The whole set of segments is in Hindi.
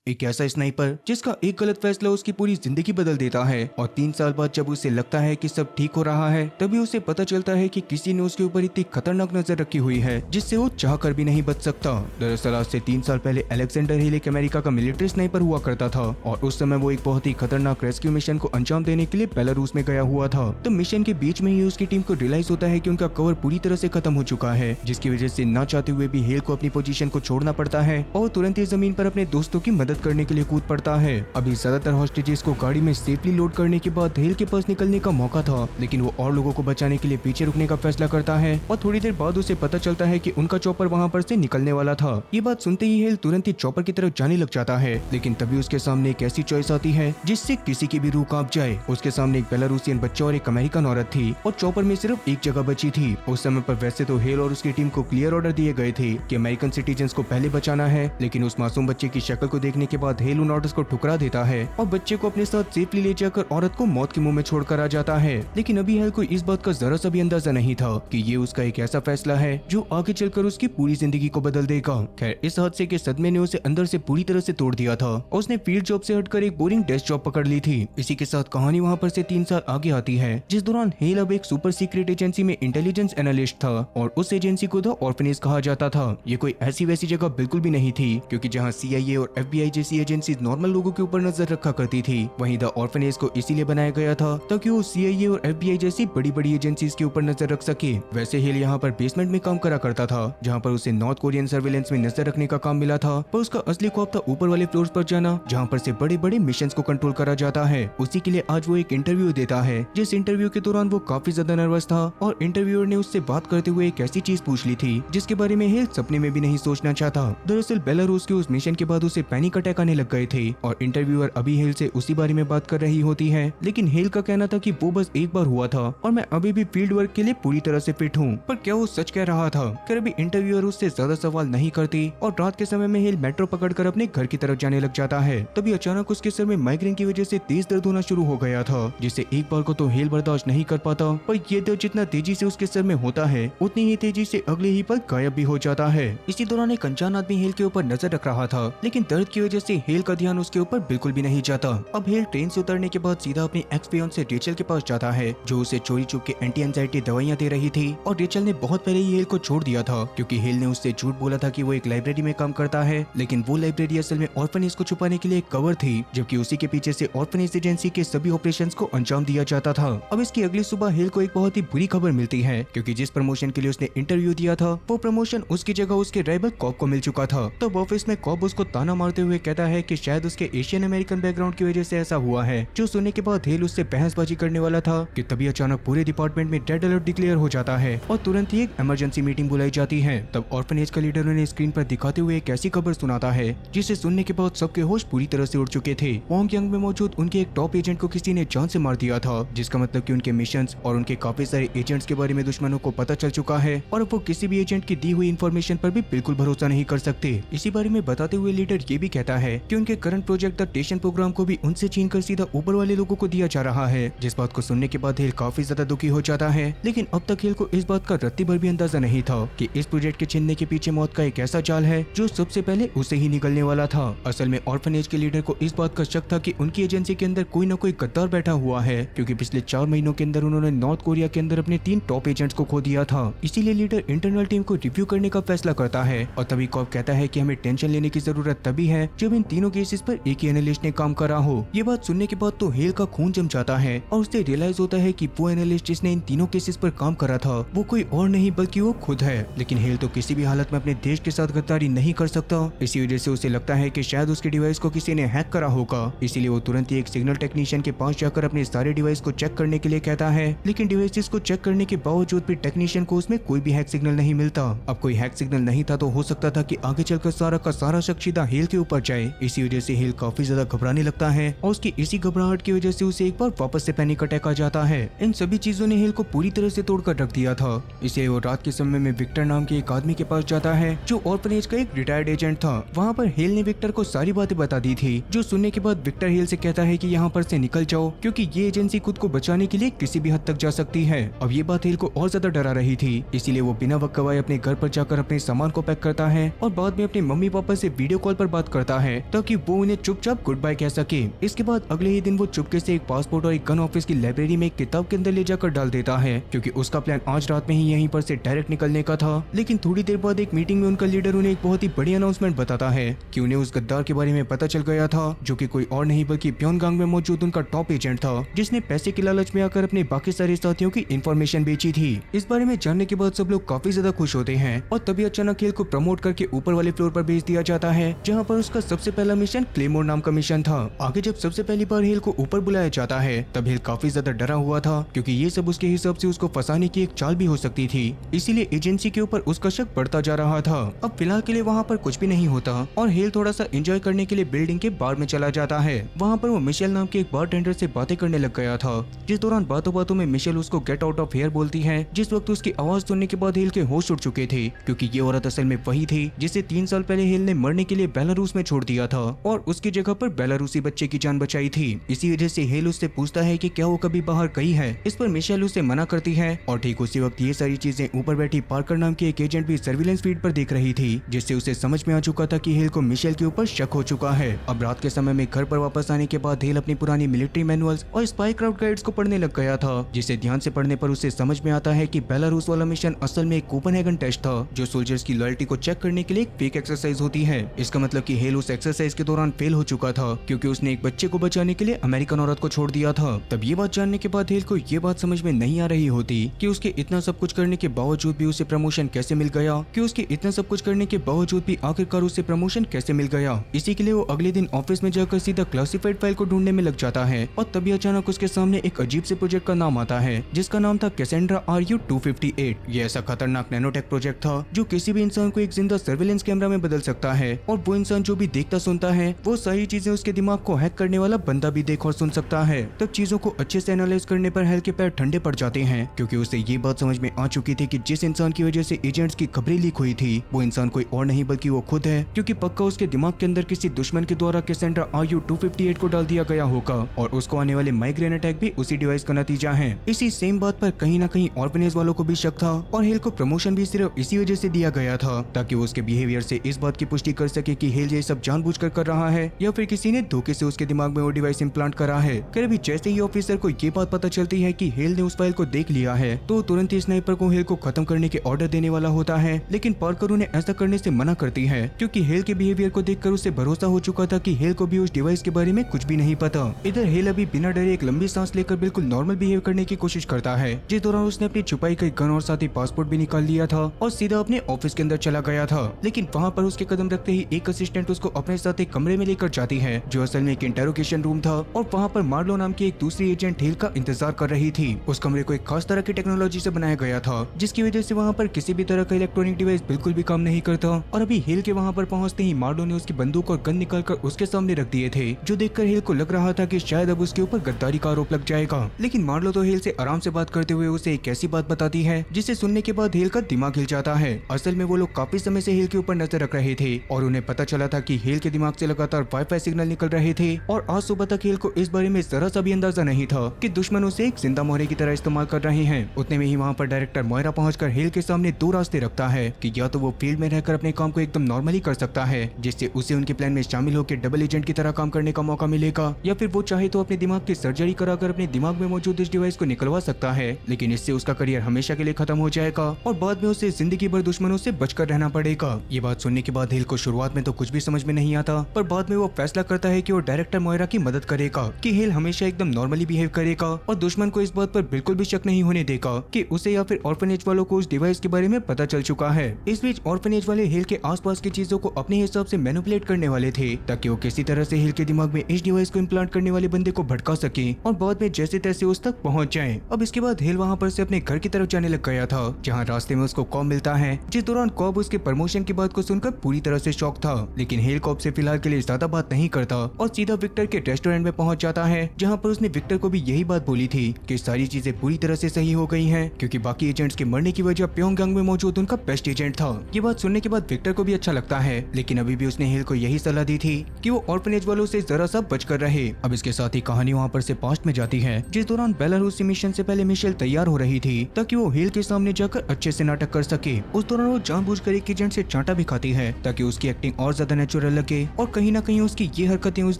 एक ऐसा स्नाइपर जिसका एक गलत फैसला उसकी पूरी जिंदगी बदल देता है और 3 साल बाद जब उसे लगता है कि सब ठीक हो रहा है तभी उसे पता चलता है कि किसी ने उसके ऊपर इतनी खतरनाक नजर रखी हुई है जिससे वो चाह कर भी नहीं बच सकता। दरअसल आज से 3 साल पहले अलेक्जेंडर हिल एक अमेरिका का मिलिट्री स्नाइपर हुआ करता था और उस समय वो एक बहुत ही खतरनाक रेस्क्यू मिशन को अंजाम देने के लिए बेलारूस में गया हुआ था। तो मिशन के बीच में ही उसकी टीम को रियलाइज होता है कि उनका कवर पूरी तरह से खत्म हो चुका है, जिसकी वजह से ना चाहते हुए भी हेल को अपनी पोजीशन को छोड़ना पड़ता है और तुरंत ही जमीन पर अपने दोस्तों की मदद करने के लिए कूद पड़ता है। अभी ज्यादातर हॉस्टेजेस को गाड़ी में सेफली लोड करने के बाद हेल के पास निकलने का मौका था, लेकिन वो और लोगों को बचाने के लिए पीछे रुकने का फैसला करता है और थोड़ी देर बाद उसे पता चलता है कि उनका चॉपर वहाँ पर से निकलने वाला था। ये बात सुनते ही हेल तुरंत ही चॉपर की तरफ जाने लग जाता है, लेकिन तभी उसके सामने एक ऐसी चॉइस आती है जिससे किसी की भी रूह कांप जाए। उसके सामने एक बेलारूसियन बच्चा और एक अमेरिकन औरत थी और चॉपर में सिर्फ एक जगह बची थी। उस समय पर वैसे तो हेल और उसकी टीम को क्लियर ऑर्डर दिए गए थे कि अमेरिकन सिटीजन्स को पहले बचाना है, लेकिन उस मासूम बच्चे की शक्ल को देखने के बाद हेल उन ऑर्डर्स को ठुकरा देता है और बच्चे को अपने साथ सेफली ले जाकर औरत को मौत के मुंह में छोड़कर आ जाता है। लेकिन अभी हेल को इस बात का जरा सा भी अंदाजा नहीं था कि ये उसका एक ऐसा फैसला है जो आगे चलकर उसकी पूरी जिंदगी को बदल देगा। खैर, इस हादसे के सदमे ने उसे अंदर से पूरी तरह से तोड़ दिया था और उसने फील्ड जॉब से हटकर एक बोरिंग डेस्क जॉब पकड़ ली थी। इसी के साथ कहानी वहाँ पर से 3 साल आगे आती है, जिस दौरान हेल अब एक सुपर सीक्रेट एजेंसी में इंटेलिजेंस एनालिस्ट था और उस एजेंसी को द ऑर्फनेज कहा जाता था। ये कोई ऐसी वैसी जगह बिल्कुल भी नहीं थी, क्योंकि जहाँ CIA और FBI जैसी एजेंसी नॉर्मल लोगों के ऊपर नजर रखा करती थी, वहीं द ऑर्फनेज को इसीलिए बनाया गया था ताकि वो CIA और FBI जैसी बड़ी बड़ी एजेंसीज के ऊपर नजर रख सके। वैसे हेल यहाँ पर बेसमेंट में काम करा करता था, जहाँ पर उसे नॉर्थ कोरियन सर्विलेंस में नजर रखने का काम मिला था, पर उसका असली ख्वाब था ऊपर वाले फ्लोर्स पर जाना, जहाँ पर से बड़े बड़े मिशन को कंट्रोल करा जाता है। उसी के लिए आज वो एक इंटरव्यू देता है, जिस इंटरव्यू के दौरान वो काफी ज्यादा नर्वस था और इंटरव्यूअर ने उससे बात करते हुए एक ऐसी चीज पूछ ली थी जिसके बारे में हेल सपने में भी नहीं सोचना चाहता। दरअसल बेलारूस के उस मिशन के बाद उसे पैनिक अटैक आने लग गए थे और इंटरव्यूअर अभी हेल से उसी बारे में बात कर रही होती है, लेकिन हेल का कहना था कि वो बस एक बार हुआ था और मैं अभी भी फील्ड वर्क के लिए पूरी तरह से फिट हूँ। पर क्या वो सच कह रहा था? क्या अभी इंटरव्यूअर उससे ज्यादा सवाल नहीं करती और रात के समय में हेल मेट्रो पकड़कर अपने घर की तरफ जाने लग जाता है। तभी अचानक उसके सर में माइग्रेन की वजह से तेज दर्द होना शुरू हो गया था, जिससे एक बार को तो हेल बर्दाश्त नहीं कर पाता, पर ये दर्द जितना तेजी से उसके सर में होता है उतनी ही तेजी से अगले ही पल गायब भी हो जाता है। इसी दौरान एक अनजान आदमी हेल के ऊपर नजर रख रहा था, लेकिन दर्द की वजह से हेल का ध्यान उसके ऊपर बिल्कुल भी नहीं जाता। अब हेल ट्रेन से उतरने के बाद सीधा अपनी एक्स फियांसे रेचल के पास जाता है, जो उसे चोरी छुप के एंटी एंजाइटी दवाइयां दे रही थी और रेचल ने बहुत पहले ही हेल को छोड़ दिया था, क्योंकि हेल ने उससे झूठ बोला था कि वो एक लाइब्रेरी में काम करता है, लेकिन वो लाइब्रेरी असल में ऑर्फनेज को छुपाने के लिए एक कवर थी, जबकि उसी के पीछे से ऑर्फनेज एजेंसी के सभी ऑपरेशंस को अंजाम दिया जाता था। अब इसकी अगली सुबह हेल को एक बहुत ही बुरी खबर मिलती है, क्योंकि जिस प्रमोशन के लिए उसने इंटरव्यू दिया था वो प्रमोशन उसकी जगह उसके राइवल कॉप को मिल चुका था। तब ऑफिस में कॉप उसको ताना मारते हुए कहता है कि शायद उसके एशियन अमेरिकन बैकग्राउंड की वजह से ऐसा हुआ है, जो सुनने के बाद हेल उससे बहसबाजी करने वाला था कि तभी अचानक पूरे डिपार्टमेंट में रेड अलर्ट डिक्लेयर हो जाता है और तुरंत ही एक इमरजेंसी मीटिंग बुलाई जाती है। तब ऑर्फनेज का लीडर उन्हें स्क्रीन पर दिखाते हुए एक ऐसी खबर सुनाता है जिसे सुनने के बाद सबके होश पूरी तरह से उड़ चुके थे। पोंगयांग में मौजूद उनके एक टॉप एजेंट को किसी ने जान से मार दिया था, जिसका मतलब कि उनके मिशंस और उनके काफी सारे एजेंट्स के बारे में दुश्मनों को पता चल चुका है और अब वो किसी भी एजेंट की दी हुई इन्फॉर्मेशन पर भी बिल्कुल भरोसा नहीं कर सकते। इसी बारे में बताते हुए लीडर ये भी कहता है कि उनके करंट प्रोजेक्ट द टेशन प्रोग्राम को भी उनसे छीनकर सीधा ऊपर वाले लोगों को दिया जा रहा है, जिस बात को सुनने के बाद हेल काफी ज्यादा दुखी हो जाता है। लेकिन अब तक हेल को इस बात का रत्ती भर भी अंदाजा नहीं था कि इस प्रोजेक्ट के छीनने के पीछे मौत का एक ऐसा जाल है जो सबसे पहले उसे ही निकलने वाला था। असल में ऑर्फनेज के लीडर को इस बात का शक था कि उनकी एजेंसी के अंदर कोई न कोई गद्दार बैठा हुआ है, क्योंकि पिछले 4 महीनों के अंदर उन्होंने नॉर्थ कोरिया के अंदर अपने 3 टॉप एजेंट्स को खो दिया था। इसीलिए लीडर इंटरनल टीम को रिव्यू करने का फैसला करता है और तभी कॉप कहता है कि हमें टेंशन लेने की जरूरत तभी है जब इन तीनों केसेस पर एक ही एनालिस्ट ने काम करा हो। ये बात सुनने के बाद तो हेल का खून जम जाता है और उसे रियलाइज होता है कि वो एनालिस्ट जिसने इन तीनों केसेस पर काम करा था वो कोई और नहीं बल्कि वो खुद है। लेकिन हेल तो किसी भी हालत में अपने देश के साथ गद्दारी नहीं कर सकता, इसी वजह से उसे लगता है कि शायद उसके डिवाइस को किसी ने हैक करा होगा। इसीलिए वो तुरंत ही एक सिग्नल टेक्नीशियन के पास जाकर अपने सारे डिवाइस को चेक करने के लिए कहता है, लेकिन डिवाइसेस को चेक करने के बावजूद भी टेक्नीशियन को उसमें कोई भी हैक सिग्नल नहीं मिलता। अब कोई हैक सिग्नल नहीं था तो हो सकता था कि आगे चलकर सारा का सारा शक सीधा हेल के ऊपर जाए। इसी वजह से हेल काफी ज्यादा घबराने लगता है और उसकी इसी घबराहट की वजह से उसे एक बार वापस से पैनिक अटैक आ जाता है। इन सभी चीजों ने हेल को पूरी तरह से तोड़कर रख दिया था। इसे वो रात के समय में विक्टर नाम के एक आदमी के पास जाता है जो ऑर्फनेज का एक रिटायर्ड एजेंट था। वहाँ पर हेल ने विक्टर को सारी बातें बता दी थी, जो सुनने के बाद विक्टर हेल से कहता है कि यहाँ पर से निकल जाओ, क्योंकि ये एजेंसी खुद को बचाने के लिए किसी भी हद तक जा सकती है। अब ये बात हेल को और ज्यादा डरा रही थी, इसीलिए वो बिना वक्त गवाए अपने घर पर जाकर अपने सामान को पैक करता है और बाद में अपने मम्मी पापा से वीडियो कॉल पर बात करता देता है ताकि वो उन्हें चुपचाप गुड बाय कह सके। इसके बाद अगले ही दिन वो चुपके से एक पासपोर्ट और एक गन ऑफिस की लाइब्रेरी में एक किताब के अंदर ले जाकर डाल देता है, क्योंकि उसका प्लान आज रात में ही यहीं पर से डायरेक्ट निकलने का था। लेकिन थोड़ी देर बाद एक मीटिंग में उनका लीडर उन्हें एक बहुत ही बड़ी अनाउंसमेंट बताता है कि उन्हें उस गद्दार के बारे में पता चल गया था, जो कि कोई और नहीं बल्कि प्योंगयांग में मौजूद उनका टॉप एजेंट था, जिसने पैसे के लालच में आकर अपने बाकी सारे साथियों की इंफॉर्मेशन बेची थी। इस बारे में जानने के बाद सब लोग काफी ज्यादा खुश होते हैं और तभी अचानक हेल को प्रमोट करके ऊपर वाले फ्लोर पर भेज दिया जाता है, जहाँ पर उसका सबसे पहला मिशन क्लेमोर नाम का मिशन था। आगे जब सबसे पहली बार हेल को ऊपर बुलाया जाता है तब हेल काफी ज्यादा डरा हुआ था, क्योंकि ये सब उसके हिसाब से उसको फंसाने की एक चाल भी हो सकती थी, इसीलिए एजेंसी के ऊपर उसका शक बढ़ता जा रहा था। अब फिलहाल के लिए वहाँ पर कुछ भी नहीं होता और हेल थोड़ा सा एंजॉय करने के लिए बिल्डिंग के बार में चला जाता है। वहाँ पर वो मिशेल नाम के एक बारटेंडर से बातें करने लग गया था, जिस दौरान बातों बातों में मिशेल उसको गेट आउट ऑफ हियर बोलती है। जिस वक्त उसकी आवाज सुनने के बाद हेल के होश उड़ चुके थे, क्योंकि ये औरत असल में वही थी जिसे 3 साल पहले हेल ने मरने के लिए बेलारूस में छोड़ दिया था और उसकी जगह पर बेलारूसी बच्चे की जान बचाई थी। इसी वजह से हेल उससे पूछता है कि क्या वो कभी बाहर गई है। इस पर मिशेल उसे मना करती है और ठीक उसी वक्त ये सारी चीजें ऊपर बैठी पार्कर नाम की एक एजेंट भी सर्विलेंस फीड पर देख रही थी, जिससे उसे समझ में आ चुका था कि हेल को मिशेल के ऊपर शक हो चुका है। अब रात के समय में घर पर वापस आने के बाद हेल अपनी पुरानी मिलिट्री मैनुअल्स और स्पाई क्राफ्ट गाइड्स को पढ़ने लग गया था, जिसे ध्यान से पढ़ने पर उसे समझ में आता है कि बेलारूस वाला मिशन असल में एक कोपेनहेगन टेस्ट था, जो सोल्जर्स की लॉयल्टी को चेक करने के लिए एक फेक एक्सरसाइज होती है। इसका मतलब कि हेल उस एक्सरसाइज के दौरान फेल हो चुका था, क्योंकि उसने एक बच्चे को बचाने के लिए अमेरिकन औरत को छोड़ दिया था। तब ये बात जानने के बाद हेल को ये बात समझ में नहीं आ रही होती कि उसके इतना सब कुछ करने के बावजूद भी उसे प्रमोशन कैसे मिल गया, कि उसके इतना सब कुछ करने के बावजूद भी आखिरकार उसे प्रमोशन कैसे मिल गया। इसी के लिए वो अगले दिन ऑफिस में जाकर सीधा क्लासिफाइड फाइल को ढूंढने में लग जाता है और तभी अचानक उसके सामने एक अजीब से प्रोजेक्ट का नाम आता है, जिसका नाम था कैसेंड्रा RU-258। ये ऐसा खतरनाक नैनोटेक प्रोजेक्ट था जो किसी भी इंसान को एक जिंदा सर्विलेंस कैमरा में बदल सकता है, और वो इंसान जो भी देखता सुनता है वो सारी चीजें उसके दिमाग को हैक करने वाला बंदा भी देख और सुन सकता है। तब चीजों को अच्छे से एनालाइज करने पर हेल के पैर ठंडे पड़ जाते हैं, क्योंकि उसे ये बात समझ में आ चुकी थी कि जिस इंसान की वजह से एजेंट्स की खबरें लीक हुई थी वो इंसान कोई और नहीं बल्कि वो खुद है, क्योंकि पक्का उसके दिमाग के अंदर किसी दुश्मन के द्वारा कैसेंड्रा RU-258 को डाल दिया गया होगा और उसको आने वाले माइग्रेन अटैक भी उसी डिवाइस का नतीजा है। इसी सेम बात पर कहीं ना कहीं ऑर्फनेज वालों को भी शक था और हेल को प्रमोशन भी सिर्फ इसी वजह से दिया गया था ताकि वो उसके बिहेवियर से इस बात की पुष्टि कर सके कि हेल ये सब जानबूझकर कर रहा है या फिर किसी ने धोखे से उसके दिमाग में वो डिवाइस इम्प्लांट करा है। फिर अभी जैसे ही ऑफिसर को ये बात पता चलती है कि हेल ने उस फाइल को देख लिया है तो तुरंत ही स्नाइपर को हेल को खत्म करने के ऑर्डर देने वाला होता है, लेकिन पार्कर उन्हें ऐसा करने से मना करती है, क्योंकि हेल के बिहेवियर को देखकर उसे भरोसा हो चुका था कि हेल को भी उस डिवाइस के बारे में कुछ भी नहीं पता। इधर हेल अभी बिना डरे एक लंबी सांस लेकर बिल्कुल नॉर्मल बिहेव करने की कोशिश करता है, जिस दौरान उसने अपनी छुपाई गई गन और साथ ही पासपोर्ट भी निकाल लिया था और सीधा अपने ऑफिस के अंदर चला गया था। लेकिन वहाँ पर उसके कदम रखते ही एक असिस्टेंट उसको अपने साथ एक कमरे में लेकर जाती है, जो असल में एक इंटेरोगेशन रूम था, और वहाँ पर मार्लो नाम की एक दूसरी एजेंट हेल का इंतजार कर रही थी। उस कमरे को एक खास तरह की टेक्नोलॉजी से बनाया गया था, जिसकी वजह से वहाँ पर किसी भी तरह का इलेक्ट्रॉनिक डिवाइस बिल्कुल भी काम नहीं करता। और अभी हेल के वहाँ पर पहुँचते ही मार्लो ने उसकी बंदूक और गन निकालकर उसके सामने रख दिए थे, जो देखकर हेल को लग रहा था कि शायद अब उसके ऊपर गद्दारी का आरोप लग जाएगा। लेकिन मार्लो तो हेल से आराम से बात करते हुए उसे एक ऐसी बात बताती है जिसे सुनने के बाद हेल का दिमाग हिल जाता है। असल में वो लोग काफी समय से हेल के ऊपर नजर रख रहे थे और उन्हें पता चला था कि हेल के दिमाग से लगातार वाईफाई सिग्नल निकल रहे थे, और आज सुबह तक हेल को इस बारे में जरा सा भी अंदाजा नहीं था कि दुश्मन उसे एक जिंदा मोहरे की तरह इस्तेमाल कर रहे हैं। उतने में ही वहाँ पर डायरेक्टर मोयरा पहुंचकर हेल के सामने 2 रास्ते रखता है कि या तो वो फील्ड में रहकर अपने काम को एकदम नॉर्मली कर सकता है, जिससे उसे उनके प्लान में शामिल होकर डबल एजेंट की तरह काम करने का मौका मिलेगा, या फिर वो चाहे तो अपने दिमाग की सर्जरी कराकर अपने दिमाग में मौजूद इस डिवाइस को निकलवा सकता है, लेकिन इससे उसका करियर हमेशा के लिए खत्म हो जाएगा और बाद में उसे जिंदगी भर दुश्मनों से बचकर रहना पड़ेगा। ये बात सुनने के बाद हेल को शुरुआत में तो कुछ भी समझ में नहीं आता, पर बाद में वो फैसला करता है कि वो डायरेक्टर मोयरा की मदद करेगा, कि हेल हमेशा एकदम नॉर्मली बिहेव करेगा और दुश्मन को इस बात पर बिल्कुल भी शक नहीं होने देगा कि उसे या फिर ऑर्फनेज वालों को उस डिवाइस के बारे में पता चल चुका है। इस बीच ऑर्फनेज वाले हेल के आसपास की चीजों को अपने हिसाब से मैनिपुलेट करने वाले थे, ताकि वो किसी तरह से हेल के दिमाग में इस डिवाइस को इम्प्लांट करने वाले बंदे को भटका सके और बाद में जैसे तैसे उस तक पहुंच जाए। अब इसके बाद हेल वहाँ पर से अपने घर की तरफ जाने लग गया था, जहाँ रास्ते में उसको कॉब मिलता है, जिस दौरान कॉब उसके प्रमोशन की बात को सुनकर पूरी तरह से शॉक था। लेकिन हेल कॉब से फिलहाल के लिए ज्यादा बात नहीं करता और सीधा विक्टर के रेस्टोरेंट में पहुंच जाता है, जहाँ पर उसने विक्टर को भी यही बात बोली थी कि सारी चीजें पूरी तरह से सही हो गई हैं, क्योंकि बाकी एजेंट्स के मरने की वजह प्योंगयांग में मौजूद उनका बेस्ट एजेंट था। ये बात सुनने के बाद विक्टर को भी अच्छा लगता है, लेकिन अभी भी उसने हेल को यही सलाह दी थी कि वो ऑर्फनेज वालों से जरा सा बच कर रहे। अब इसके साथ ही कहानी वहाँ पर से पास्ट में जाती है, जिस दौरान बेलारूसी मिशन से पहले मिशेल तैयार हो रही थी ताकि वो हेल के सामने जाकर अच्छे से नाटक कर सके। उस दौरान वो जानबूझकर एक एजेंट से चांटा भी खाती है ताकि उसकी एक्टिंग और ज्यादा नेचुरल तरह लगे और कहीं ना कहीं उसकी ये हरकतें उस